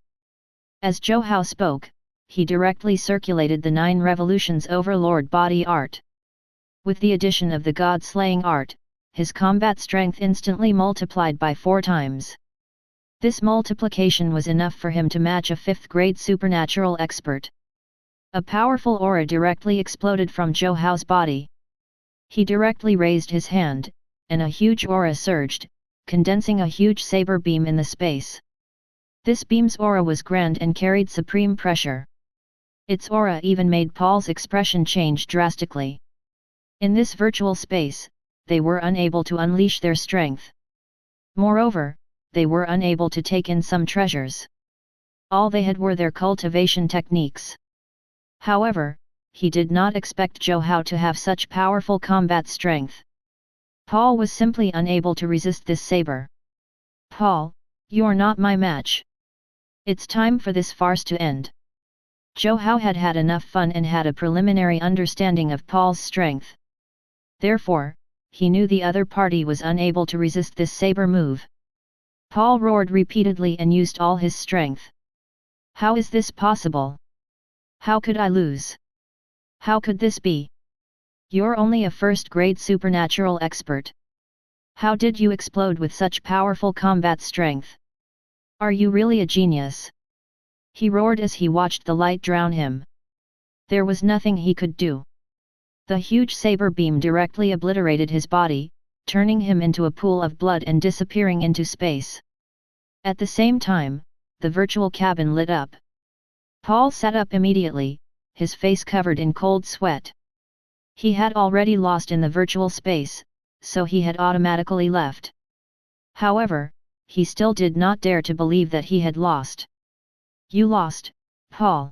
As Zhou Hao spoke, he directly circulated the 9 revolutions overlord body art. With the addition of the god-slaying art, his combat strength instantly multiplied by 4 times. This multiplication was enough for him to match a 5th-grade supernatural expert. A powerful aura directly exploded from Zhou Hao's body. He directly raised his hand, and a huge aura surged, condensing a huge saber beam in the space. This beam's aura was grand and carried supreme pressure. Its aura even made Paul's expression change drastically. In this virtual space, they were unable to unleash their strength. Moreover, they were unable to take in some treasures. All they had were their cultivation techniques. However, he did not expect Zhou Hao to have such powerful combat strength. Paul was simply unable to resist this saber. Paul, you're not my match. It's time for this farce to end. Zhou Hao had had enough fun and had a preliminary understanding of Paul's strength. Therefore, he knew the other party was unable to resist this saber move. Paul roared repeatedly and used all his strength. How is this possible? How could I lose? How could this be? You're only a 1st-grade supernatural expert. How did you explode with such powerful combat strength? Are you really a genius? He roared as he watched the light drown him. There was nothing he could do. The huge saber beam directly obliterated his body, turning him into a pool of blood and disappearing into space. At the same time, the virtual cabin lit up. Paul sat up immediately, his face covered in cold sweat. He had already lost in the virtual space, so he had automatically left. However, he still did not dare to believe that he had lost. You lost, Paul.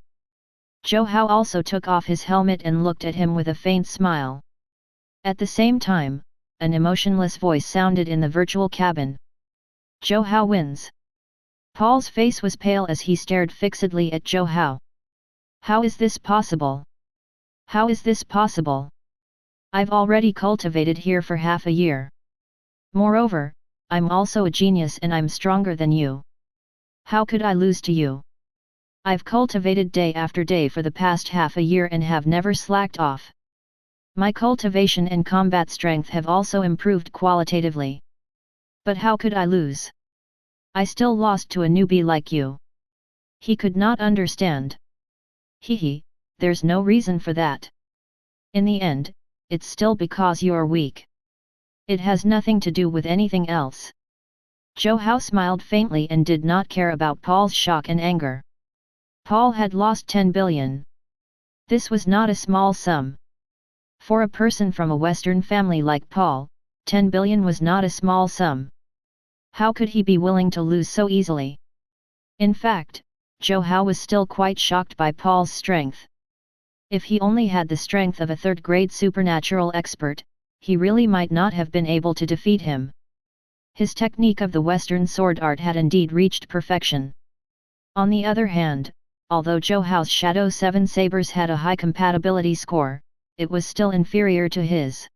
Zhou Hao also took off his helmet and looked at him with a faint smile. At the same time, an emotionless voice sounded in the virtual cabin. Zhou Hao wins. Paul's face was pale as he stared fixedly at Zhou Hao. How is this possible? How is this possible? I've already cultivated here for half a year. Moreover, I'm also a genius and I'm stronger than you. How could I lose to you? I've cultivated day after day for the past half a year and have never slacked off. My cultivation and combat strength have also improved qualitatively. But how could I lose? I still lost to a newbie like you. He could not understand. Hehe, there's no reason for that. In the end, it's still because you're weak. It has nothing to do with anything else. Zhou Hao smiled faintly and did not care about Paul's shock and anger. Paul had lost 10 billion. This was not a small sum. For a person from a Western family like Paul, 10 billion was not a small sum. How could he be willing to lose so easily? In fact, Zhou Hao was still quite shocked by Paul's strength. If he only had the strength of a 3rd-grade supernatural expert, he really might not have been able to defeat him. His technique of the Western sword art had indeed reached perfection. On the other hand, although Zhou Hao's Shadow 7 sabers had a high compatibility score, it was still inferior to his.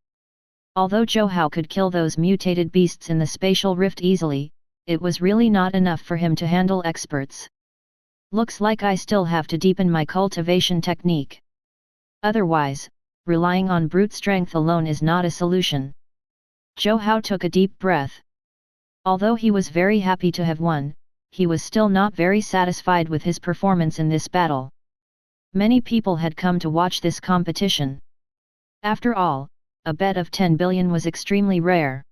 Although Zhou Hao could kill those mutated beasts in the spatial rift easily, it was really not enough for him to handle experts. Looks like I still have to deepen my cultivation technique. Otherwise, relying on brute strength alone is not a solution. Zhou Hao took a deep breath. Although he was very happy to have won, he was still not very satisfied with his performance in this battle. Many people had come to watch this competition. After all, a bet of 10 billion was extremely rare.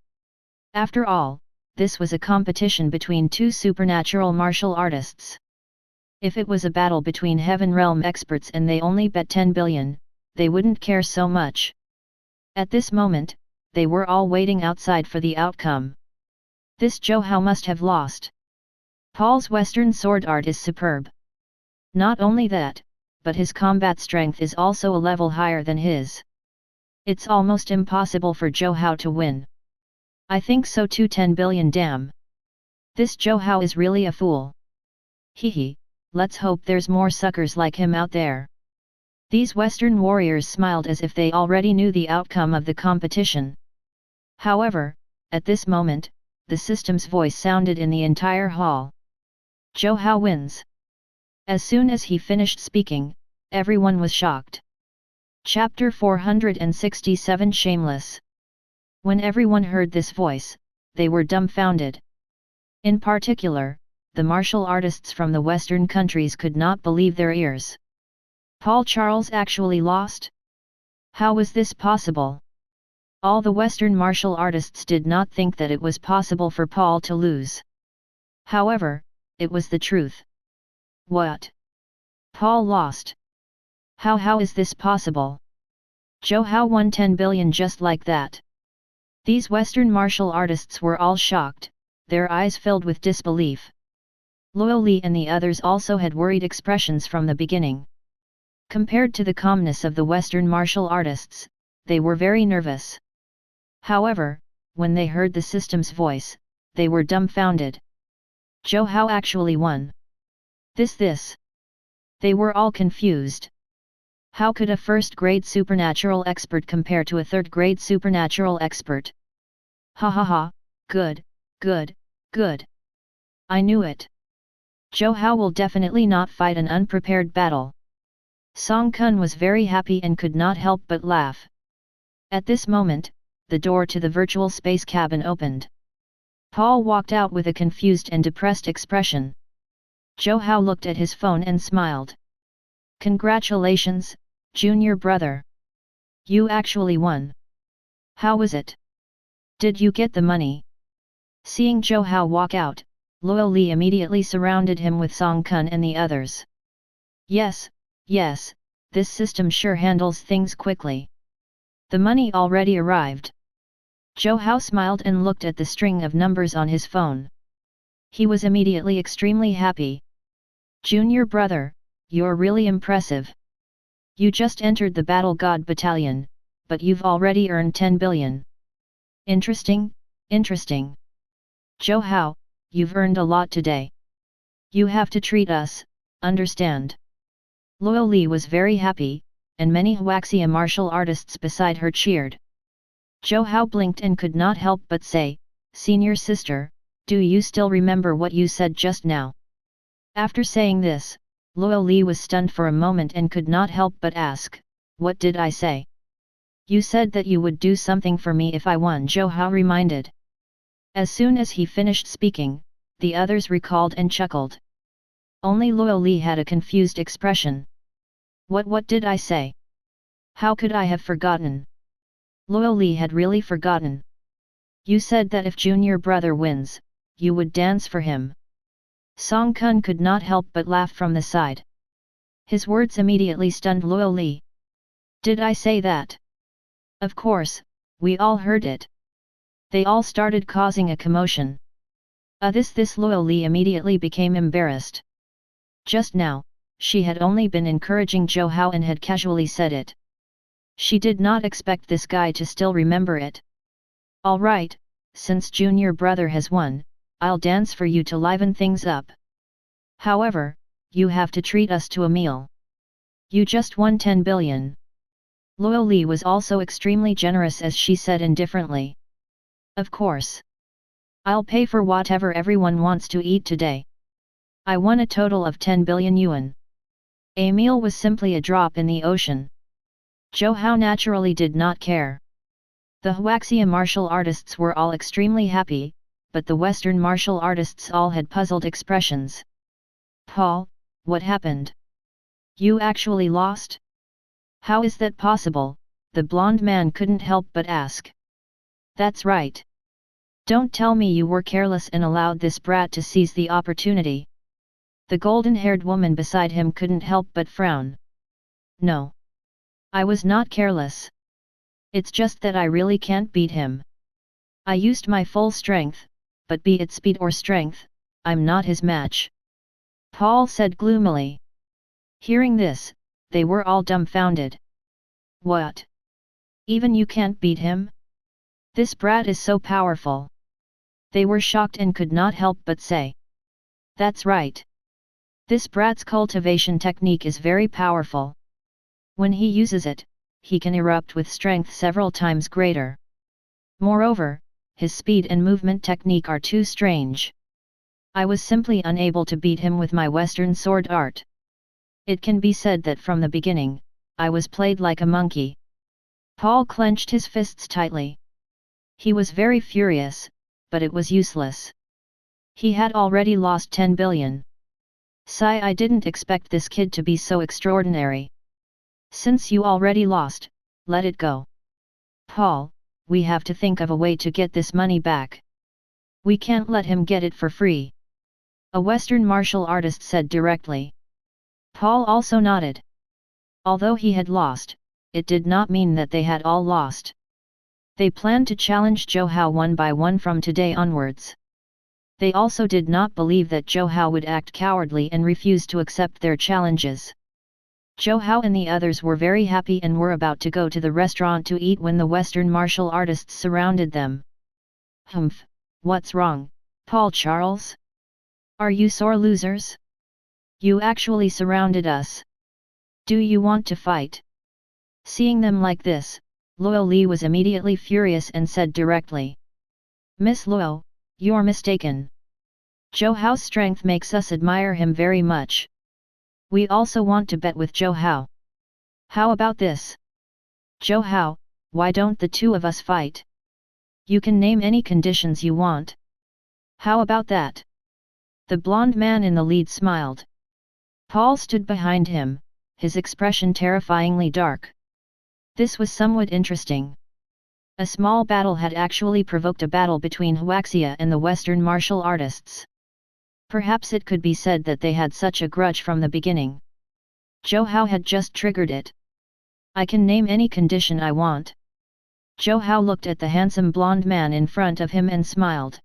After all, this was a competition between two supernatural martial artists. If it was a battle between Heaven Realm experts and they only bet 10 billion, they wouldn't care so much. At this moment, they were all waiting outside for the outcome. This Zhou Hao must have lost. Paul's Western sword art is superb. Not only that, but his combat strength is also a level higher than his. It's almost impossible for Zhou Hao to win. I think so too. 10 billion damn. This Zhou Hao is really a fool. Hehe, let's hope there's more suckers like him out there. These Western warriors smiled as if they already knew the outcome of the competition. However, at this moment, the system's voice sounded in the entire hall. Zhou Hao wins. As soon as he finished speaking, everyone was shocked. Chapter 467 Shameless. When everyone heard this voice, they were dumbfounded. In particular, the martial artists from the Western countries could not believe their ears. Paul Charles actually lost? How was this possible? All the Western martial artists did not think that it was possible for Paul to lose. However, it was the truth. What? Paul lost? How is this possible? Zhou Hao won 10 billion just like that. These Western martial artists were all shocked, their eyes filled with disbelief. Luo Li and the others also had worried expressions from the beginning. Compared to the calmness of the Western martial artists, they were very nervous. However, when they heard the system's voice, they were dumbfounded. Zhou Hao actually won. This. They were all confused. How could a first-grade supernatural expert compare to a third-grade supernatural expert? Ha, good. I knew it. Zhou Hao will definitely not fight an unprepared battle. Song Kun was very happy and could not help but laugh. At this moment, the door to the virtual space cabin opened. Paul walked out with a confused and depressed expression. Zhou Hao looked at his phone and smiled. Congratulations, junior brother. You actually won. How was it? Did you get the money? Seeing Zhou Hao walk out, Luo Li immediately surrounded him with Song Kun and the others. Yes, this system sure handles things quickly. The money already arrived. Zhou Hao smiled and looked at the string of numbers on his phone. He was immediately extremely happy. Junior brother, you're really impressive. You just entered the Battle God Battalion, but you've already earned 10 billion. Interesting. Zhou Hao, you've earned a lot today. You have to treat us, understand? Luo Li was very happy, and many Huaxia martial artists beside her cheered. Zhou Hao blinked and could not help but say, Senior sister, do you still remember what you said just now? After saying this, Luo Li was stunned for a moment and could not help but ask, what did I say? You said that you would do something for me if I won, Zhou Hao reminded. As soon as he finished speaking, the others recalled and chuckled. Only Luo Li had a confused expression. What did I say? How could I have forgotten? Luo Li had really forgotten. You said that if junior brother wins, you would dance for him. Song Kun could not help but laugh from the side. His words immediately stunned Luo Li. Did I say that? Of course, we all heard it. They all started causing a commotion. This Luo Li immediately became embarrassed. Just now, she had only been encouraging Zhou Hao and had casually said it. She did not expect this guy to still remember it. Alright, since junior brother has won, I'll dance for you to liven things up. However, you have to treat us to a meal. You just won 10 billion. Luo Li was also extremely generous as she said indifferently. Of course. I'll pay for whatever everyone wants to eat today. I won a total of 10 billion yuan. A meal was simply a drop in the ocean. Zhou Hao naturally did not care. The Huaxia martial artists were all extremely happy, but the Western martial artists all had puzzled expressions. Paul, what happened? You actually lost? How is that possible? The blonde man couldn't help but ask. That's right. Don't tell me you were careless and allowed this brat to seize the opportunity. The golden-haired woman beside him couldn't help but frown. No. I was not careless. It's just that I really can't beat him. I used my full strength, but be it speed or strength, I'm not his match. Paul said gloomily. Hearing this, they were all dumbfounded. What? Even you can't beat him? This brat is so powerful. They were shocked and could not help but say. That's right. This brat's cultivation technique is very powerful. When he uses it, he can erupt with strength several times greater. Moreover, his speed and movement technique are too strange. I was simply unable to beat him with my Western sword art. It can be said that from the beginning, I was played like a monkey. Paul clenched his fists tightly. He was very furious, but it was useless. He had already lost 10 billion. Sigh, I didn't expect this kid to be so extraordinary. Since you already lost, let it go. Paul, we have to think of a way to get this money back. We can't let him get it for free. A Western martial artist said directly. Paul also nodded. Although he had lost, it did not mean that they had all lost. They planned to challenge Zhou Hao one by one from today onwards. They also did not believe that Zhou Hao would act cowardly and refuse to accept their challenges. Zhou Hao and the others were very happy and were about to go to the restaurant to eat when the Western martial artists surrounded them. Humph, what's wrong, Paul Charles? Are you sore losers? You actually surrounded us. Do you want to fight? Seeing them like this, Luo Li was immediately furious and said directly. Miss Luo, you're mistaken. Zhou Hao's strength makes us admire him very much. We also want to bet with Zhou Hao. How about this? Zhou Hao, why don't the two of us fight? You can name any conditions you want. How about that? The blonde man in the lead smiled. Paul stood behind him, his expression terrifyingly dark. This was somewhat interesting. A small battle had actually provoked a battle between Huaxia and the Western martial artists. Perhaps it could be said that they had such a grudge from the beginning. Zhou Hao had just triggered it. I can name any condition I want. Zhou Hao looked at the handsome blonde man in front of him and smiled.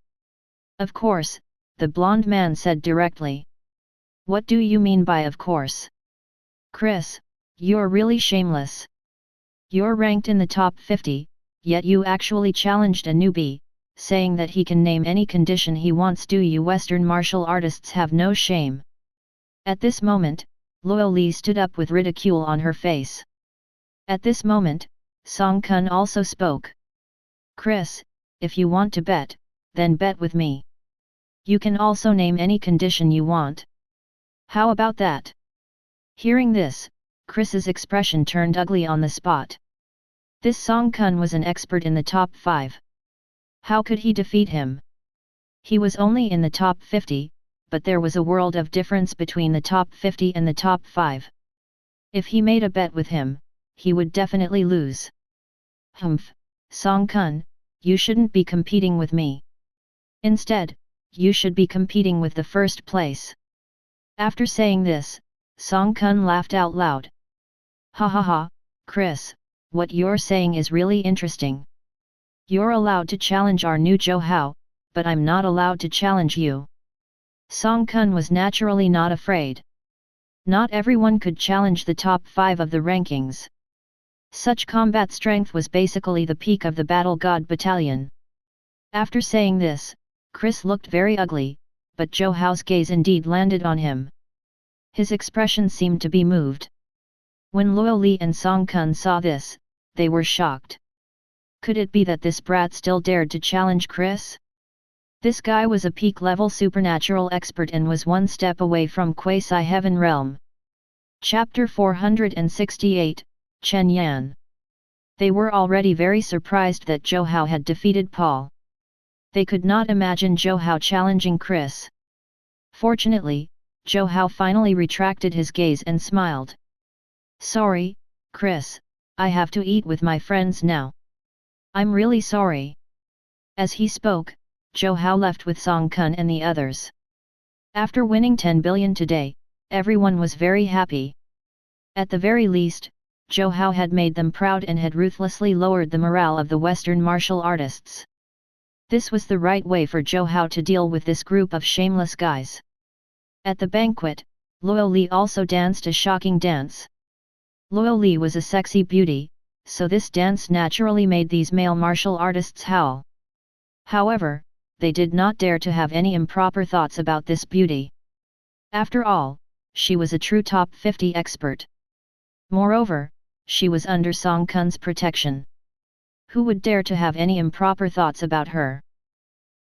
Of course, the blonde man said directly. What do you mean by of course? Chris, you're really shameless. You're ranked in the top 50, yet you actually challenged a newbie, saying that he can name any condition he wants. Do you Western martial artists have no shame? At this moment, Luo Li stood up with ridicule on her face. At this moment, Song Kun also spoke. Chris, if you want to bet, then bet with me. You can also name any condition you want. How about that? Hearing this, Chris's expression turned ugly on the spot. This Song Kun was an expert in the top 5. How could he defeat him? He was only in the top 50, but there was a world of difference between the top 50 and the top 5. If he made a bet with him, he would definitely lose. Humph, Song Kun, you shouldn't be competing with me. Instead, you should be competing with the first place. After saying this, Song Kun laughed out loud. Ha ha ha, Chris, what you're saying is really interesting. You're allowed to challenge our new Zhou Hao, but I'm not allowed to challenge you. Song Kun was naturally not afraid. Not everyone could challenge the top 5 of the rankings. Such combat strength was basically the peak of the Battle God Battalion. After saying this, Chris looked very ugly, but Zhou Hao's gaze indeed landed on him. His expression seemed to be moved. When Luo Li and Song Kun saw this, they were shocked. Could it be that this brat still dared to challenge Chris? This guy was a peak-level supernatural expert and was one step away from quasi-heaven realm. Chapter 468, Chen Yan. They were already very surprised that Zhou Hao had defeated Paul. They could not imagine Zhou Hao challenging Chris. Fortunately, Zhou Hao finally retracted his gaze and smiled. Sorry, Chris, I have to eat with my friends now. I'm really sorry. As he spoke, Zhou Hao left with Song Kun and the others. After winning 10 billion today, everyone was very happy. At the very least, Zhou Hao had made them proud and had ruthlessly lowered the morale of the Western martial artists. This was the right way for Zhou Hao to deal with this group of shameless guys. At the banquet, Luo Li also danced a shocking dance. Luo Li was a sexy beauty, so this dance naturally made these male martial artists howl. However, they did not dare to have any improper thoughts about this beauty. After all, she was a true top 50 expert. Moreover, she was under Song Kun's protection. Who would dare to have any improper thoughts about her?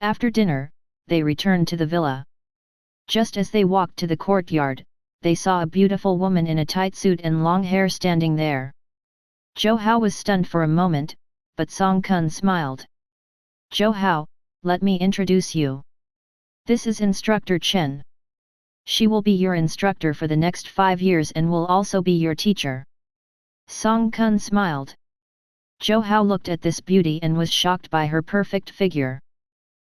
After dinner, they returned to the villa. Just as they walked to the courtyard, they saw a beautiful woman in a tight suit and long hair standing there. Zhou Hao was stunned for a moment, but Song Kun smiled. Zhou Hao, let me introduce you. This is Instructor Chen. She will be your instructor for the next 5 years and will also be your teacher. Song Kun smiled. Zhou Hao looked at this beauty and was shocked by her perfect figure.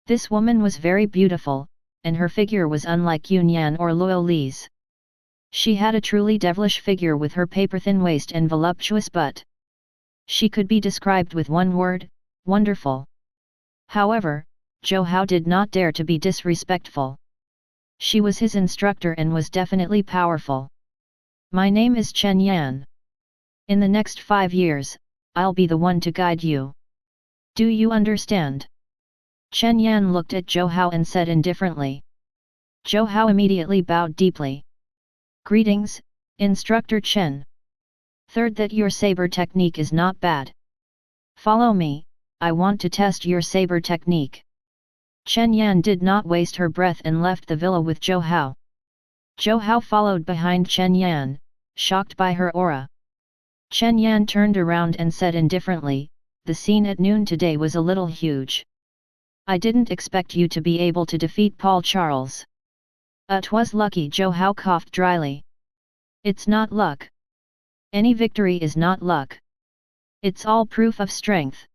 This woman was very beautiful, and her figure was unlike Qian Yan or Luo Li's. She had a truly devilish figure with her paper-thin waist and voluptuous butt. She could be described with one word: wonderful. However, Zhou Hao did not dare to be disrespectful. She was his instructor and was definitely powerful. My name is Chen Yan. In the next 5 years, I'll be the one to guide you. Do you understand? Chen Yan looked at Zhou Hao and said indifferently. Zhou Hao immediately bowed deeply. Greetings, Instructor Chen. Third, that your saber technique is not bad. Follow me, I want to test your saber technique. Chen Yan did not waste her breath and left the villa with Zhou Hao. Zhou Hao followed behind Chen Yan, shocked by her aura. Chen Yan turned around and said indifferently, the scene at noon today was a little huge. I didn't expect you to be able to defeat Paul Charles. "'Twas lucky." Zhou Hao coughed dryly. "It's not luck. Any victory is not luck. It's all proof of strength.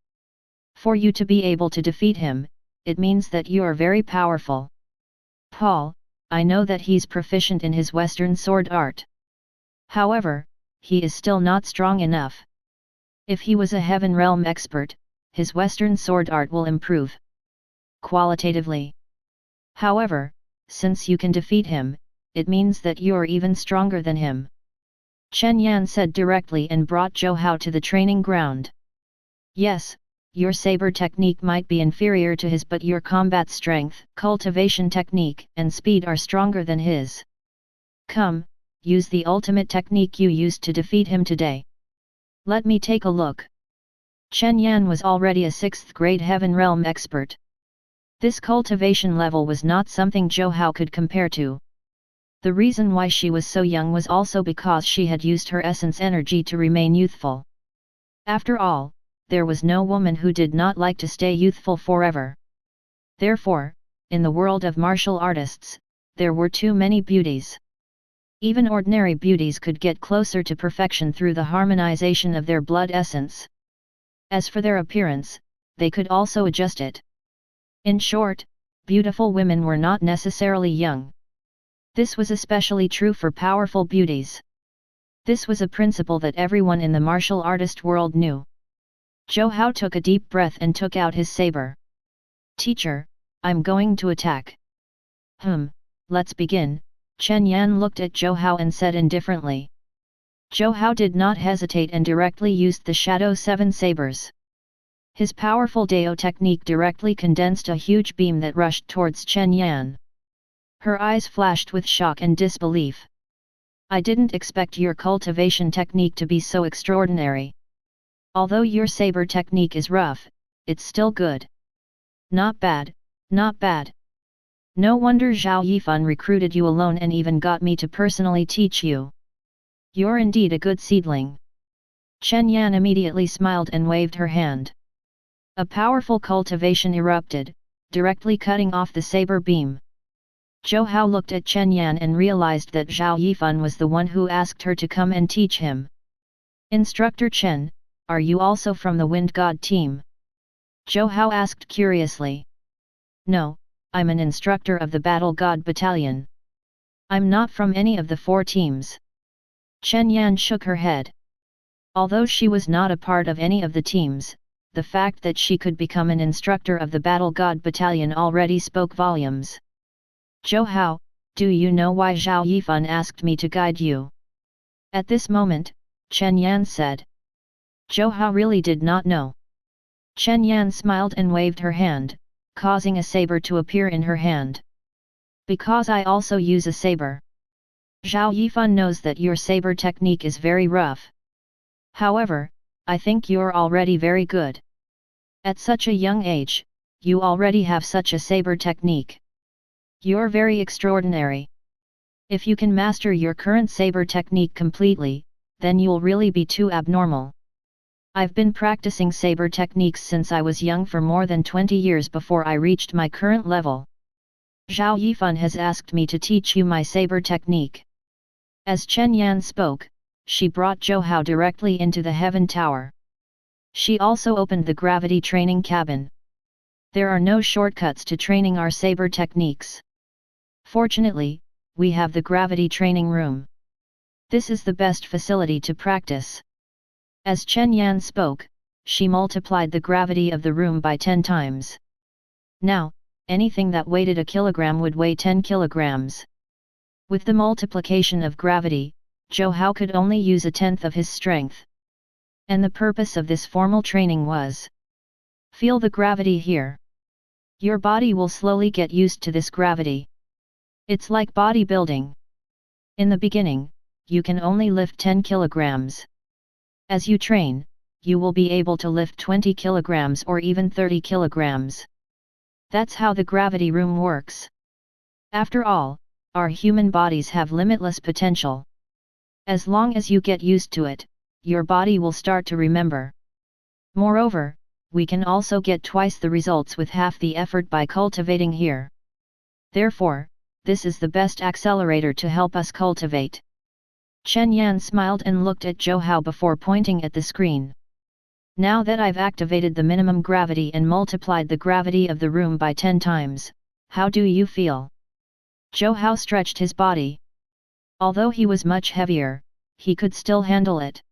For you to be able to defeat him, it means that you are very powerful. Paul, I know that he's proficient in his Western sword art. However, he is still not strong enough. If he was a Heaven Realm expert, his Western sword art will improve qualitatively. However, since you can defeat him, it means that you're even stronger than him." Chen Yan said directly and brought Zhou Hao to the training ground. "Yes, your saber technique might be inferior to his, but your combat strength, cultivation technique, and speed are stronger than his. Come, use the ultimate technique you used to defeat him today. Let me take a look." Chen Yan was already a 6th grade Heaven Realm expert. This cultivation level was not something Zhou Hao could compare to. The reason why she was so young was also because she had used her essence energy to remain youthful. After all, there was no woman who did not like to stay youthful forever. Therefore, in the world of martial artists, there were too many beauties. Even ordinary beauties could get closer to perfection through the harmonization of their blood essence. As for their appearance, they could also adjust it. In short, beautiful women were not necessarily young. This was especially true for powerful beauties. This was a principle that everyone in the martial artist world knew. Zhou Hao took a deep breath and took out his saber. "Teacher, I'm going to attack." Let's begin." Chen Yan looked at Zhou Hao and said indifferently. Zhou Hao did not hesitate and directly used the Shadow 7 sabers. His powerful Dao technique directly condensed a huge beam that rushed towards Chen Yan. Her eyes flashed with shock and disbelief. "I didn't expect your cultivation technique to be so extraordinary. Although your saber technique is rough, it's still good. Not bad, not bad. No wonder Zhao Yifan recruited you alone and even got me to personally teach you. You're indeed a good seedling." Chen Yan immediately smiled and waved her hand. A powerful cultivation erupted, directly cutting off the saber beam. Zhou Hao looked at Chen Yan and realized that Zhao Yifan was the one who asked her to come and teach him. "Instructor Chen, are you also from the Wind God team?" Zhou Hao asked curiously. No, I'm an instructor of the Battle God Battalion. I'm not from any of the 4 teams. Chen Yan shook her head. Although she was not a part of any of the teams, the fact that she could become an instructor of the Battle God Battalion already spoke volumes. Zhou Hao, do you know why Zhao Yifan asked me to guide you? At this moment, Chen Yan said. Zhou Hao really did not know. Chen Yan smiled and waved her hand, causing a saber to appear in her hand. Because I also use a saber. Zhao Yifan knows that your saber technique is very rough. However, I think you're already very good. At such a young age, you already have such a saber technique. You're very extraordinary. If you can master your current saber technique completely, then you'll really be too abnormal. I've been practicing saber techniques since I was young for more than 20 years before I reached my current level. Zhao Yifan has asked me to teach you my saber technique. As Chen Yan spoke, she brought Zhou Hao directly into the Heaven Tower. She also opened the gravity training cabin. There are no shortcuts to training our saber techniques. Fortunately, we have the gravity training room. This is the best facility to practice. As Chen Yan spoke, she multiplied the gravity of the room by 10 times. Now, anything that weighed a kilogram would weigh 10 kilograms. With the multiplication of gravity, Zhou Hao could only use 1/10 of his strength. And the purpose of this formal training was: feel the gravity here. Your body will slowly get used to this gravity. It's like bodybuilding. In the beginning, you can only lift 10 kilograms. As you train, you will be able to lift 20 kilograms or even 30 kilograms. That's how the gravity room works. After all, our human bodies have limitless potential. As long as you get used to it, your body will start to remember. Moreover, we can also get twice the results with half the effort by cultivating here. Therefore, this is the best accelerator to help us cultivate. Chen Yan smiled and looked at Zhou Hao before pointing at the screen. Now that I've activated the minimum gravity and multiplied the gravity of the room by 10 times, how do you feel? Zhou Hao stretched his body. Although he was much heavier, he could still handle it.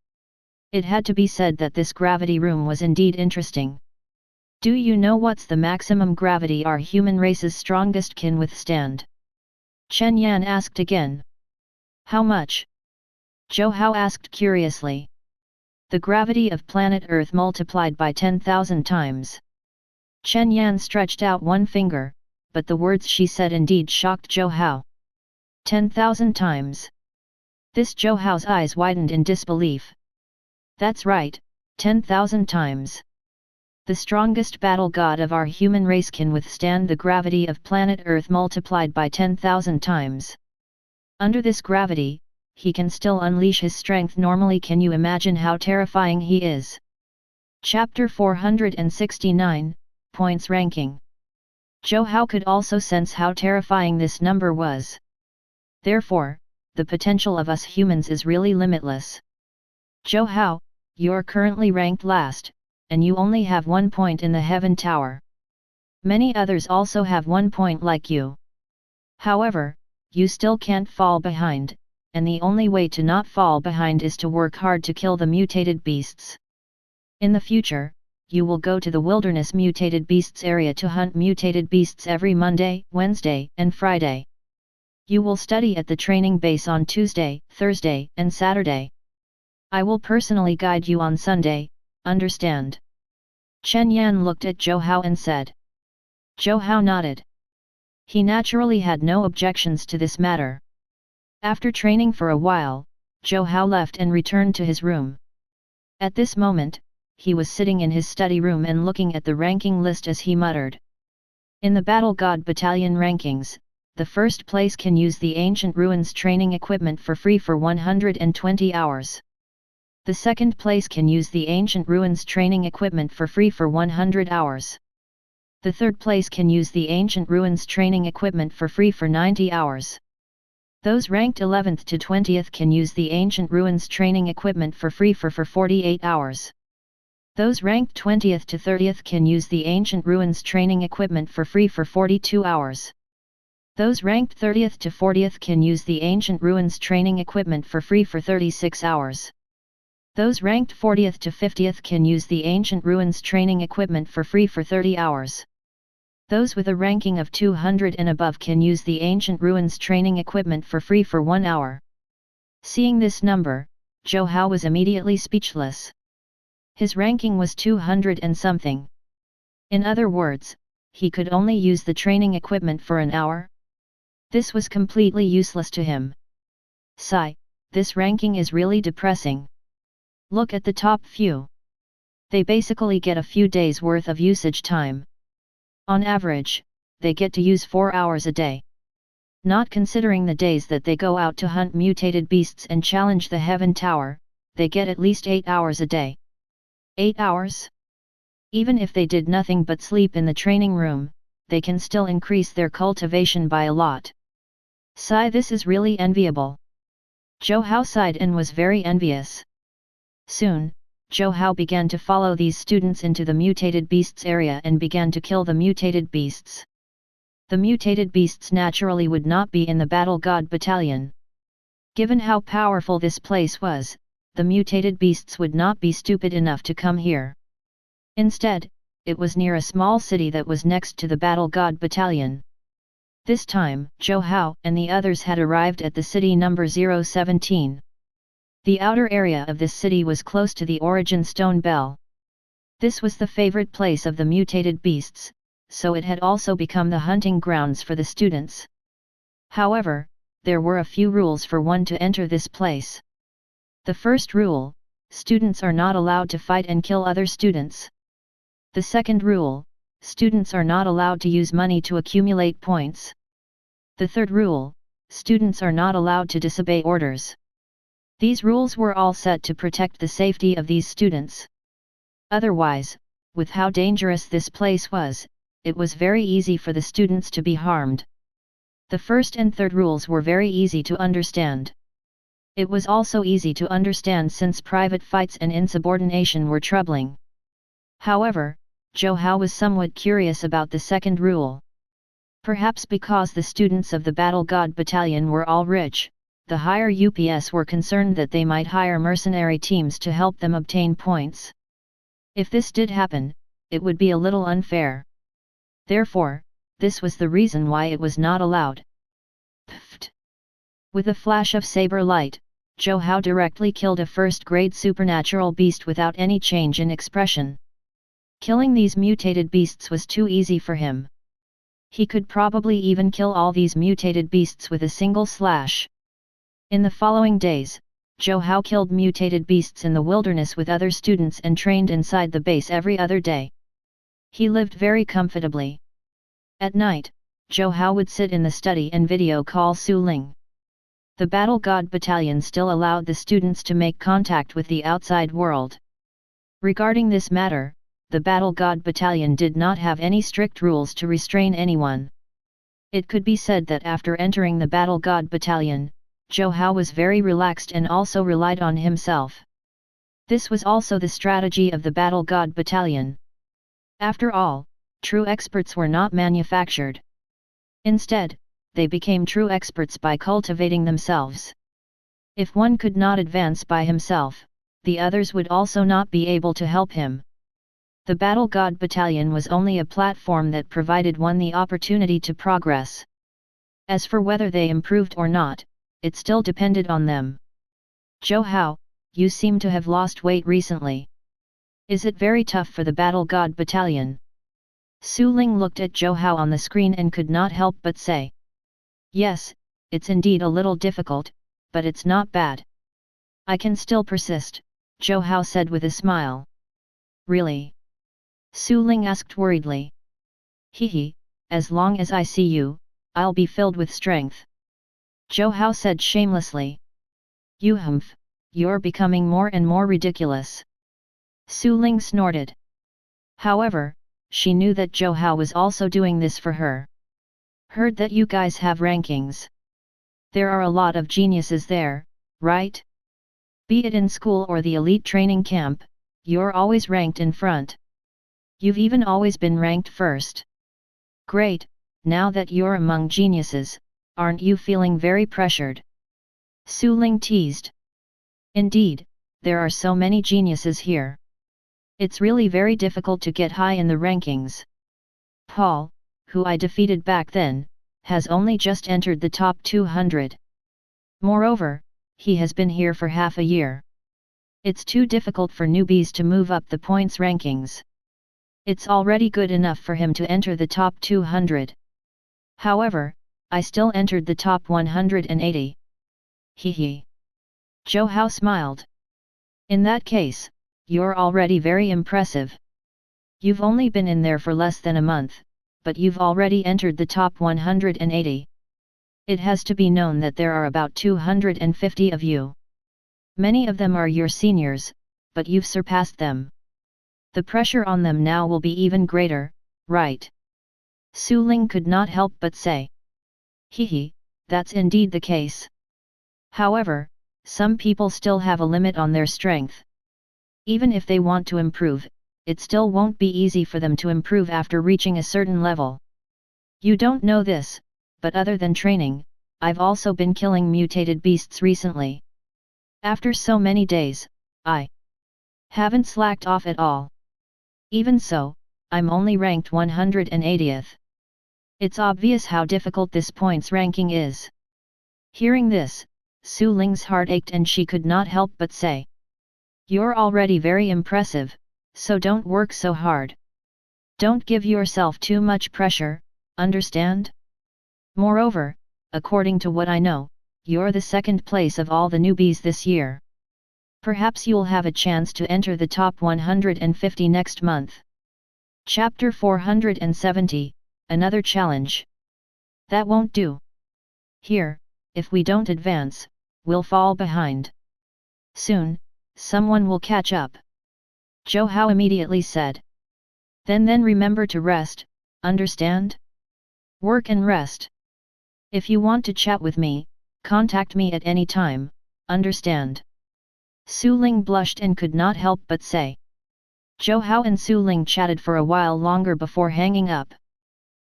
It had to be said that this gravity room was indeed interesting. Do you know what's the maximum gravity our human race's strongest can withstand? Chen Yan asked again. How much? Zhou Hao asked curiously. The gravity of planet Earth multiplied by 10,000 times. Chen Yan stretched out one finger, but the words she said indeed shocked Zhou Hao. 10,000 times. This Zhou Hao's eyes widened in disbelief. That's right, 10,000 times. The strongest battle god of our human race can withstand the gravity of planet Earth multiplied by 10,000 times. Under this gravity, he can still unleash his strength normally. Can you imagine how terrifying he is? Chapter 469, Points Ranking. Zhou Hao could also sense how terrifying this number was. Therefore, the potential of us humans is really limitless. Zhou Hao, you're currently ranked last, and you only have 1 point in the Heaven Tower. Many others also have 1 point like you. However, you still can't fall behind, and the only way to not fall behind is to work hard to kill the mutated beasts. In the future, you will go to the wilderness mutated beasts area to hunt mutated beasts every Monday, Wednesday, and Friday. You will study at the training base on Tuesday, Thursday, and Saturday. I will personally guide you on Sunday, understand? Chen Yan looked at Zhou Hao and said. Zhou Hao nodded. He naturally had no objections to this matter. After training for a while, Zhou Hao left and returned to his room. At this moment, he was sitting in his study room and looking at the ranking list as he muttered. In the Battle God Battalion rankings, the first place can use the Ancient Ruins training equipment for free for 120 hours. The second place can use the Ancient Ruins training equipment for free for 100 hours. The third place can use the Ancient Ruins training equipment for free for 90 hours. Those ranked 11th to 20th can use the Ancient Ruins training equipment for free for 48 hours. Those ranked 20th to 30th can use the ancient ruins training equipment for free for 42 hours. Those ranked 30th to 40th can use the ancient ruins training equipment for free for 36 hours. Those ranked 40th to 50th can use the ancient ruins training equipment for free for 30 hours. Those with a ranking of 200 and above can use the ancient ruins training equipment for free for 1 hour. Seeing this number, Zhou Hao was immediately speechless. His ranking was 200 and something. In other words, he could only use the training equipment for an hour. This was completely useless to him. Sigh, this ranking is really depressing. Look at the top few. They basically get a few days worth of usage time. On average, they get to use 4 hours a day. Not considering the days that they go out to hunt mutated beasts and challenge the Heaven Tower, they get at least 8 hours a day. 8 hours? Even if they did nothing but sleep in the training room, they can still increase their cultivation by a lot. Sigh, this is really enviable. Zhou Hao sighed and was very envious. Soon, Zhou Hao began to follow these students into the mutated beasts area and began to kill the mutated beasts. The mutated beasts naturally would not be in the Battle God Battalion. Given how powerful this place was, the mutated beasts would not be stupid enough to come here. Instead, it was near a small city that was next to the Battle God Battalion. This time, Zhou Hao and the others had arrived at the city number 017. The outer area of this city was close to the Origin Stone Bell. This was the favorite place of the mutated beasts, so it had also become the hunting grounds for the students. However, there were a few rules for one to enter this place. The first rule, students are not allowed to fight and kill other students. The second rule, students are not allowed to use money to accumulate points. The third rule, students are not allowed to disobey orders. These rules were all set to protect the safety of these students. Otherwise, with how dangerous this place was, it was very easy for the students to be harmed. The first and third rules were very easy to understand. It was also easy to understand since private fights and insubordination were troubling. However, Zhou Hao was somewhat curious about the second rule. Perhaps because the students of the Battle God Battalion were all rich, the higher UPS were concerned that they might hire mercenary teams to help them obtain points. If this did happen, it would be a little unfair. Therefore, this was the reason why it was not allowed. Pfft! With a flash of saber light, Zhou Hao directly killed a first-grade supernatural beast without any change in expression. Killing these mutated beasts was too easy for him. He could probably even kill all these mutated beasts with a single slash. In the following days, Zhou Hao killed mutated beasts in the wilderness with other students and trained inside the base every other day. He lived very comfortably. At night, Zhou Hao would sit in the study and video call Su Ling. The Battle God Battalion still allowed the students to make contact with the outside world. Regarding this matter, the Battle God Battalion did not have any strict rules to restrain anyone. It could be said that after entering the Battle God Battalion, Zhou Hao was very relaxed and also relied on himself. This was also the strategy of the Battle God Battalion. After all, true experts were not manufactured. Instead, they became true experts by cultivating themselves. If one could not advance by himself, the others would also not be able to help him. The Battle God Battalion was only a platform that provided one the opportunity to progress. As for whether they improved or not, it still depended on them. Zhou Hao, you seem to have lost weight recently. Is it very tough for the Battle God Battalion? Su Ling looked at Zhou Hao on the screen and could not help but say. Yes, it's indeed a little difficult, but it's not bad. I can still persist, Zhou Hao said with a smile. Really? Su Ling asked worriedly. Hehe, as long as I see you, I'll be filled with strength. Zhou Hao said shamelessly. You humph, you're becoming more and more ridiculous. Su Ling snorted. However, she knew that Zhou Hao was also doing this for her. Heard that you guys have rankings. There are a lot of geniuses there, right? Be it in school or the elite training camp, you're always ranked in front. You've even always been ranked first. Great, now that you're among geniuses, aren't you feeling very pressured? Su Ling teased. Indeed, there are so many geniuses here. It's really very difficult to get high in the rankings. Paul, who I defeated back then, has only just entered the top 200. Moreover, he has been here for half a year. It's too difficult for newbies to move up the points rankings. It's already good enough for him to enter the top 200. However, I still entered the top 180. Hee. Zhou Hao smiled. In that case, you're already very impressive. You've only been in there for less than a month, but you've already entered the top 180. It has to be known that there are about 250 of you. Many of them are your seniors, but you've surpassed them. The pressure on them now will be even greater, right? Su Ling could not help but say. Hee, that's indeed the case. However, some people still have a limit on their strength. Even if they want to improve, it still won't be easy for them to improve after reaching a certain level. You don't know this, but other than training, I've also been killing mutated beasts recently. After so many days, I haven't slacked off at all. Even so, I'm only ranked 180th. It's obvious how difficult this points ranking is. Hearing this, Su Ling's heart ached and she could not help but say. You're already very impressive, so don't work so hard. Don't give yourself too much pressure, understand? Moreover, according to what I know, you're the second place of all the newbies this year. Perhaps you'll have a chance to enter the top 150 next month. Chapter 470, Another Challenge. That won't do. Here, if we don't advance, we'll fall behind. Soon, someone will catch up. Zhou Hao immediately said. Then remember to rest, understand? Work and rest. If you want to chat with me, contact me at any time, understand? Su Ling blushed and could not help but say. Zhou Hao and Su Ling chatted for a while longer before hanging up.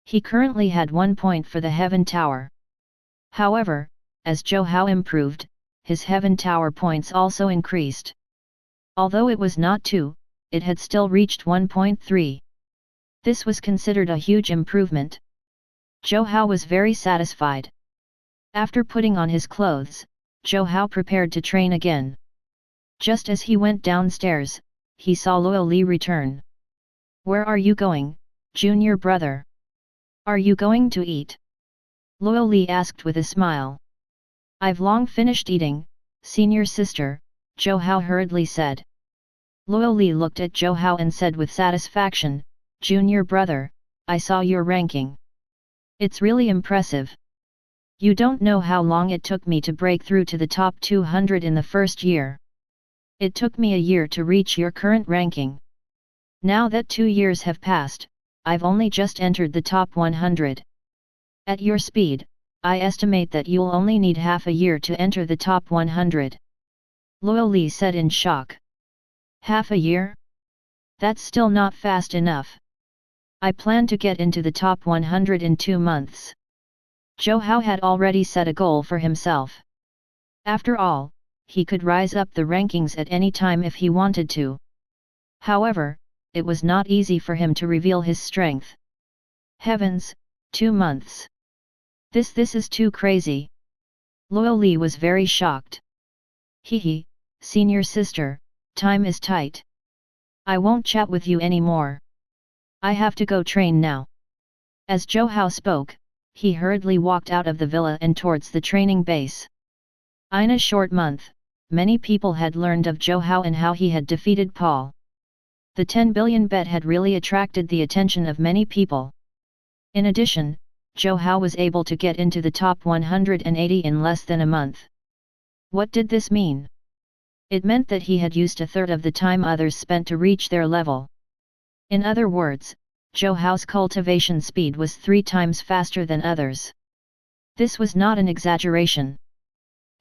He currently had 1 point for the Heaven Tower. However, as Zhou Hao improved, his Heaven Tower points also increased. Although it was not 2, it had still reached 1.3. This was considered a huge improvement. Zhou Hao was very satisfied. After putting on his clothes, Zhou Hao prepared to train again. Just as he went downstairs, he saw Luo Li return. Where are you going, junior brother? Are you going to eat? Luo Li asked with a smile. I've long finished eating, senior sister, Zhou Hao hurriedly said. Luo Li looked at Zhou Hao and said with satisfaction, Junior brother, I saw your ranking. It's really impressive. You don't know how long it took me to break through to the top 200 in the first year. It took me a year to reach your current ranking. Now that 2 years have passed, I've only just entered the top 100. At your speed, I estimate that you'll only need half a year to enter the top 100. Luo Li said in shock. Half a year? That's still not fast enough. I plan to get into the top 100 in 2 months. Zhou Hao had already set a goal for himself. After all, he could rise up the rankings at any time if he wanted to. However, it was not easy for him to reveal his strength. Heavens, 2 months. This is too crazy. Luo Li was very shocked. Hee, senior sister, time is tight. I won't chat with you anymore. I have to go train now. As Zhou Hao spoke, he hurriedly walked out of the villa and towards the training base. In a short month, many people had learned of Zhou Hao and how he had defeated Paul. The 10 billion bet had really attracted the attention of many people. In addition, Zhou Hao was able to get into the top 180 in less than a month. What did this mean? It meant that he had used a third of the time others spent to reach their level. In other words, Zhou Hao's cultivation speed was 3 times faster than others. This was not an exaggeration.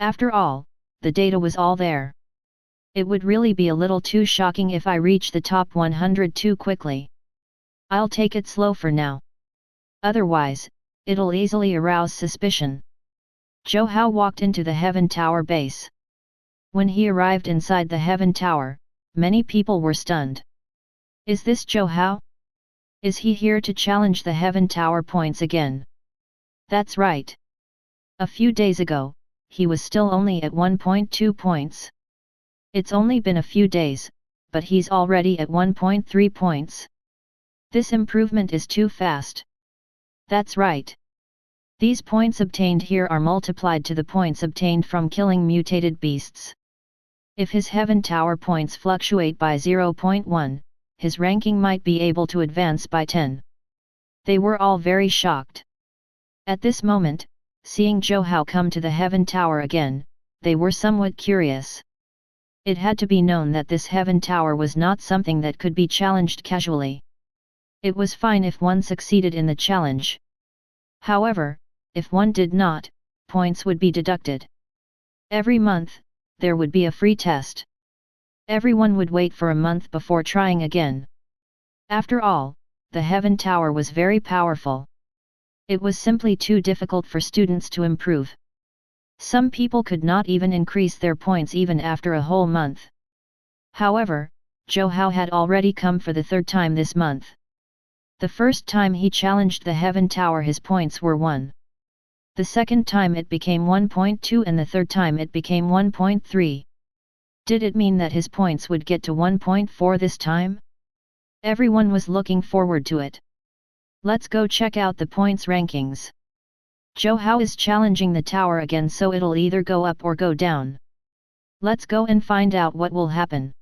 After all, the data was all there. It would really be a little too shocking if I reach the top 100 too quickly. I'll take it slow for now. Otherwise, it'll easily arouse suspicion. Zhou Hao walked into the Heaven Tower base. When he arrived inside the Heaven Tower, many people were stunned. Is this Zhou Hao? Is he here to challenge the Heaven Tower points again? That's right. A few days ago, he was still only at 1.2 points. It's only been a few days, but he's already at 1.3 points. This improvement is too fast. That's right. These points obtained here are multiplied to the points obtained from killing mutated beasts. If his Heaven Tower points fluctuate by 0.1, his ranking might be able to advance by 10. They were all very shocked. At this moment, seeing Zhou Hao come to the Heaven Tower again, they were somewhat curious. It had to be known that this Heaven Tower was not something that could be challenged casually. It was fine if one succeeded in the challenge. However, if one did not, points would be deducted. Every month, there would be a free test. Everyone would wait for a month before trying again. After all, the Heaven Tower was very powerful. It was simply too difficult for students to improve. Some people could not even increase their points even after a whole month. However, Zhou Hao had already come for the third time this month. The first time he challenged the Heaven Tower his points were 1. The second time it became 1.2 and the third time it became 1.3. Did it mean that his points would get to 1.4 this time? Everyone was looking forward to it. Let's go check out the points rankings. Zhou Hao is challenging the tower again, so it'll either go up or go down. Let's go and find out what will happen.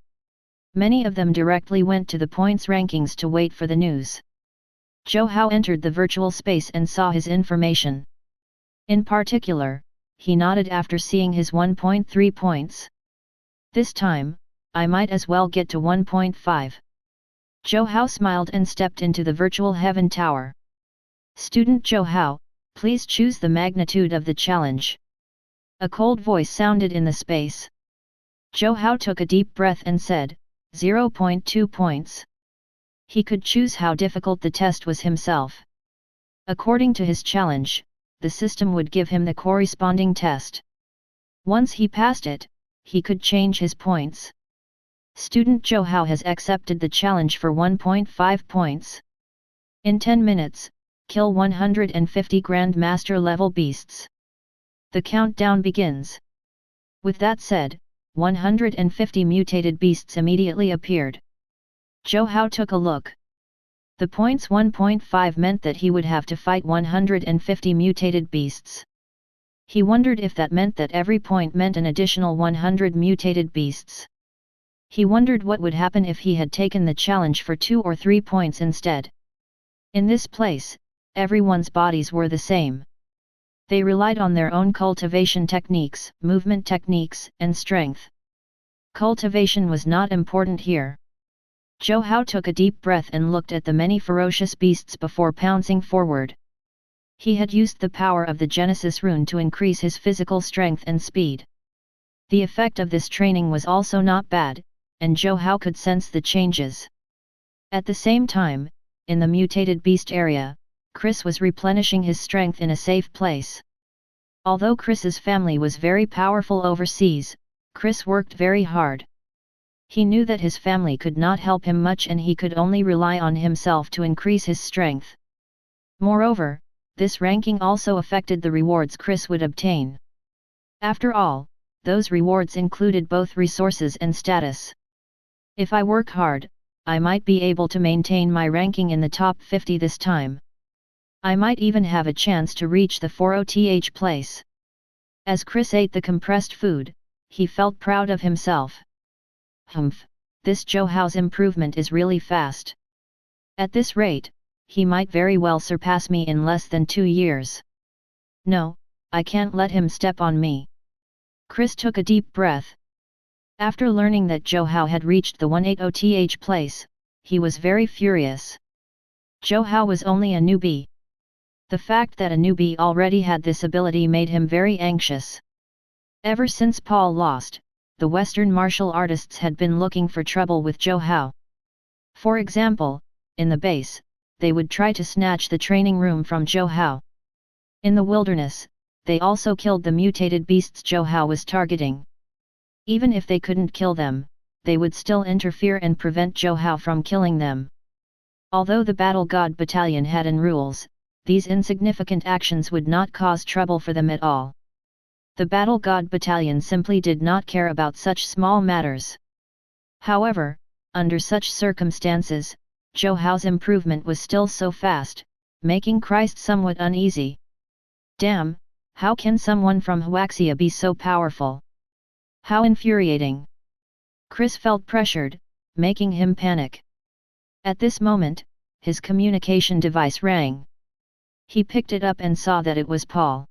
Many of them directly went to the points rankings to wait for the news. Zhou Hao entered the virtual space and saw his information. In particular, he nodded after seeing his 1.3 points. This time, I might as well get to 1.5. Zhou Hao smiled and stepped into the virtual Heaven Tower. Student Zhou Hao, please choose the magnitude of the challenge. A cold voice sounded in the space. Zhou Hao took a deep breath and said, 0.2 points. He could choose how difficult the test was himself. According to his challenge, the system would give him the corresponding test. Once he passed it, he could change his points. Student Zhou Hao has accepted the challenge for 1.5 points. In 10 minutes, kill 150 Grandmaster level beasts. The countdown begins. With that said, 150 mutated beasts immediately appeared. Zhou Hao took a look. The points 1.5 meant that he would have to fight 150 mutated beasts. He wondered if that meant that every point meant an additional 100 mutated beasts. He wondered what would happen if he had taken the challenge for 2 or 3 points instead. In this place, everyone's bodies were the same. They relied on their own cultivation techniques, movement techniques, and strength. Cultivation was not important here. Zhou Hao took a deep breath and looked at the many ferocious beasts before pouncing forward. He had used the power of the Genesis rune to increase his physical strength and speed. The effect of this training was also not bad, and Zhou Hao could sense the changes. At the same time, in the mutated beast area, Chris was replenishing his strength in a safe place. Although Chris's family was very powerful overseas, Chris worked very hard. He knew that his family could not help him much and he could only rely on himself to increase his strength. Moreover, this ranking also affected the rewards Chris would obtain. After all, those rewards included both resources and status. If I work hard, I might be able to maintain my ranking in the top 50 this time. I might even have a chance to reach the 40th place. As Chris ate the compressed food, he felt proud of himself. Humph, this Zhou Hao's improvement is really fast. At this rate, he might very well surpass me in less than 2 years. No, I can't let him step on me. Chris took a deep breath. After learning that Zhou Hao had reached the 180th place, he was very furious. Zhou Hao was only a newbie. The fact that a newbie already had this ability made him very anxious. Ever since Paul lost, the Western martial artists had been looking for trouble with Zhou Hao. For example, in the base, they would try to snatch the training room from Zhou Hao. In the wilderness, they also killed the mutated beasts Zhou Hao was targeting. Even if they couldn't kill them, they would still interfere and prevent Zhou Hao from killing them. Although the Battle God Battalion had rules, these insignificant actions would not cause trouble for them at all. The Battle God Battalion simply did not care about such small matters. However, under such circumstances, Zhou Hao's improvement was still so fast, making Christ somewhat uneasy. Damn, how can someone from Huaxia be so powerful? How infuriating! Chris felt pressured, making him panic. At this moment, his communication device rang. He picked it up and saw that it was Paul.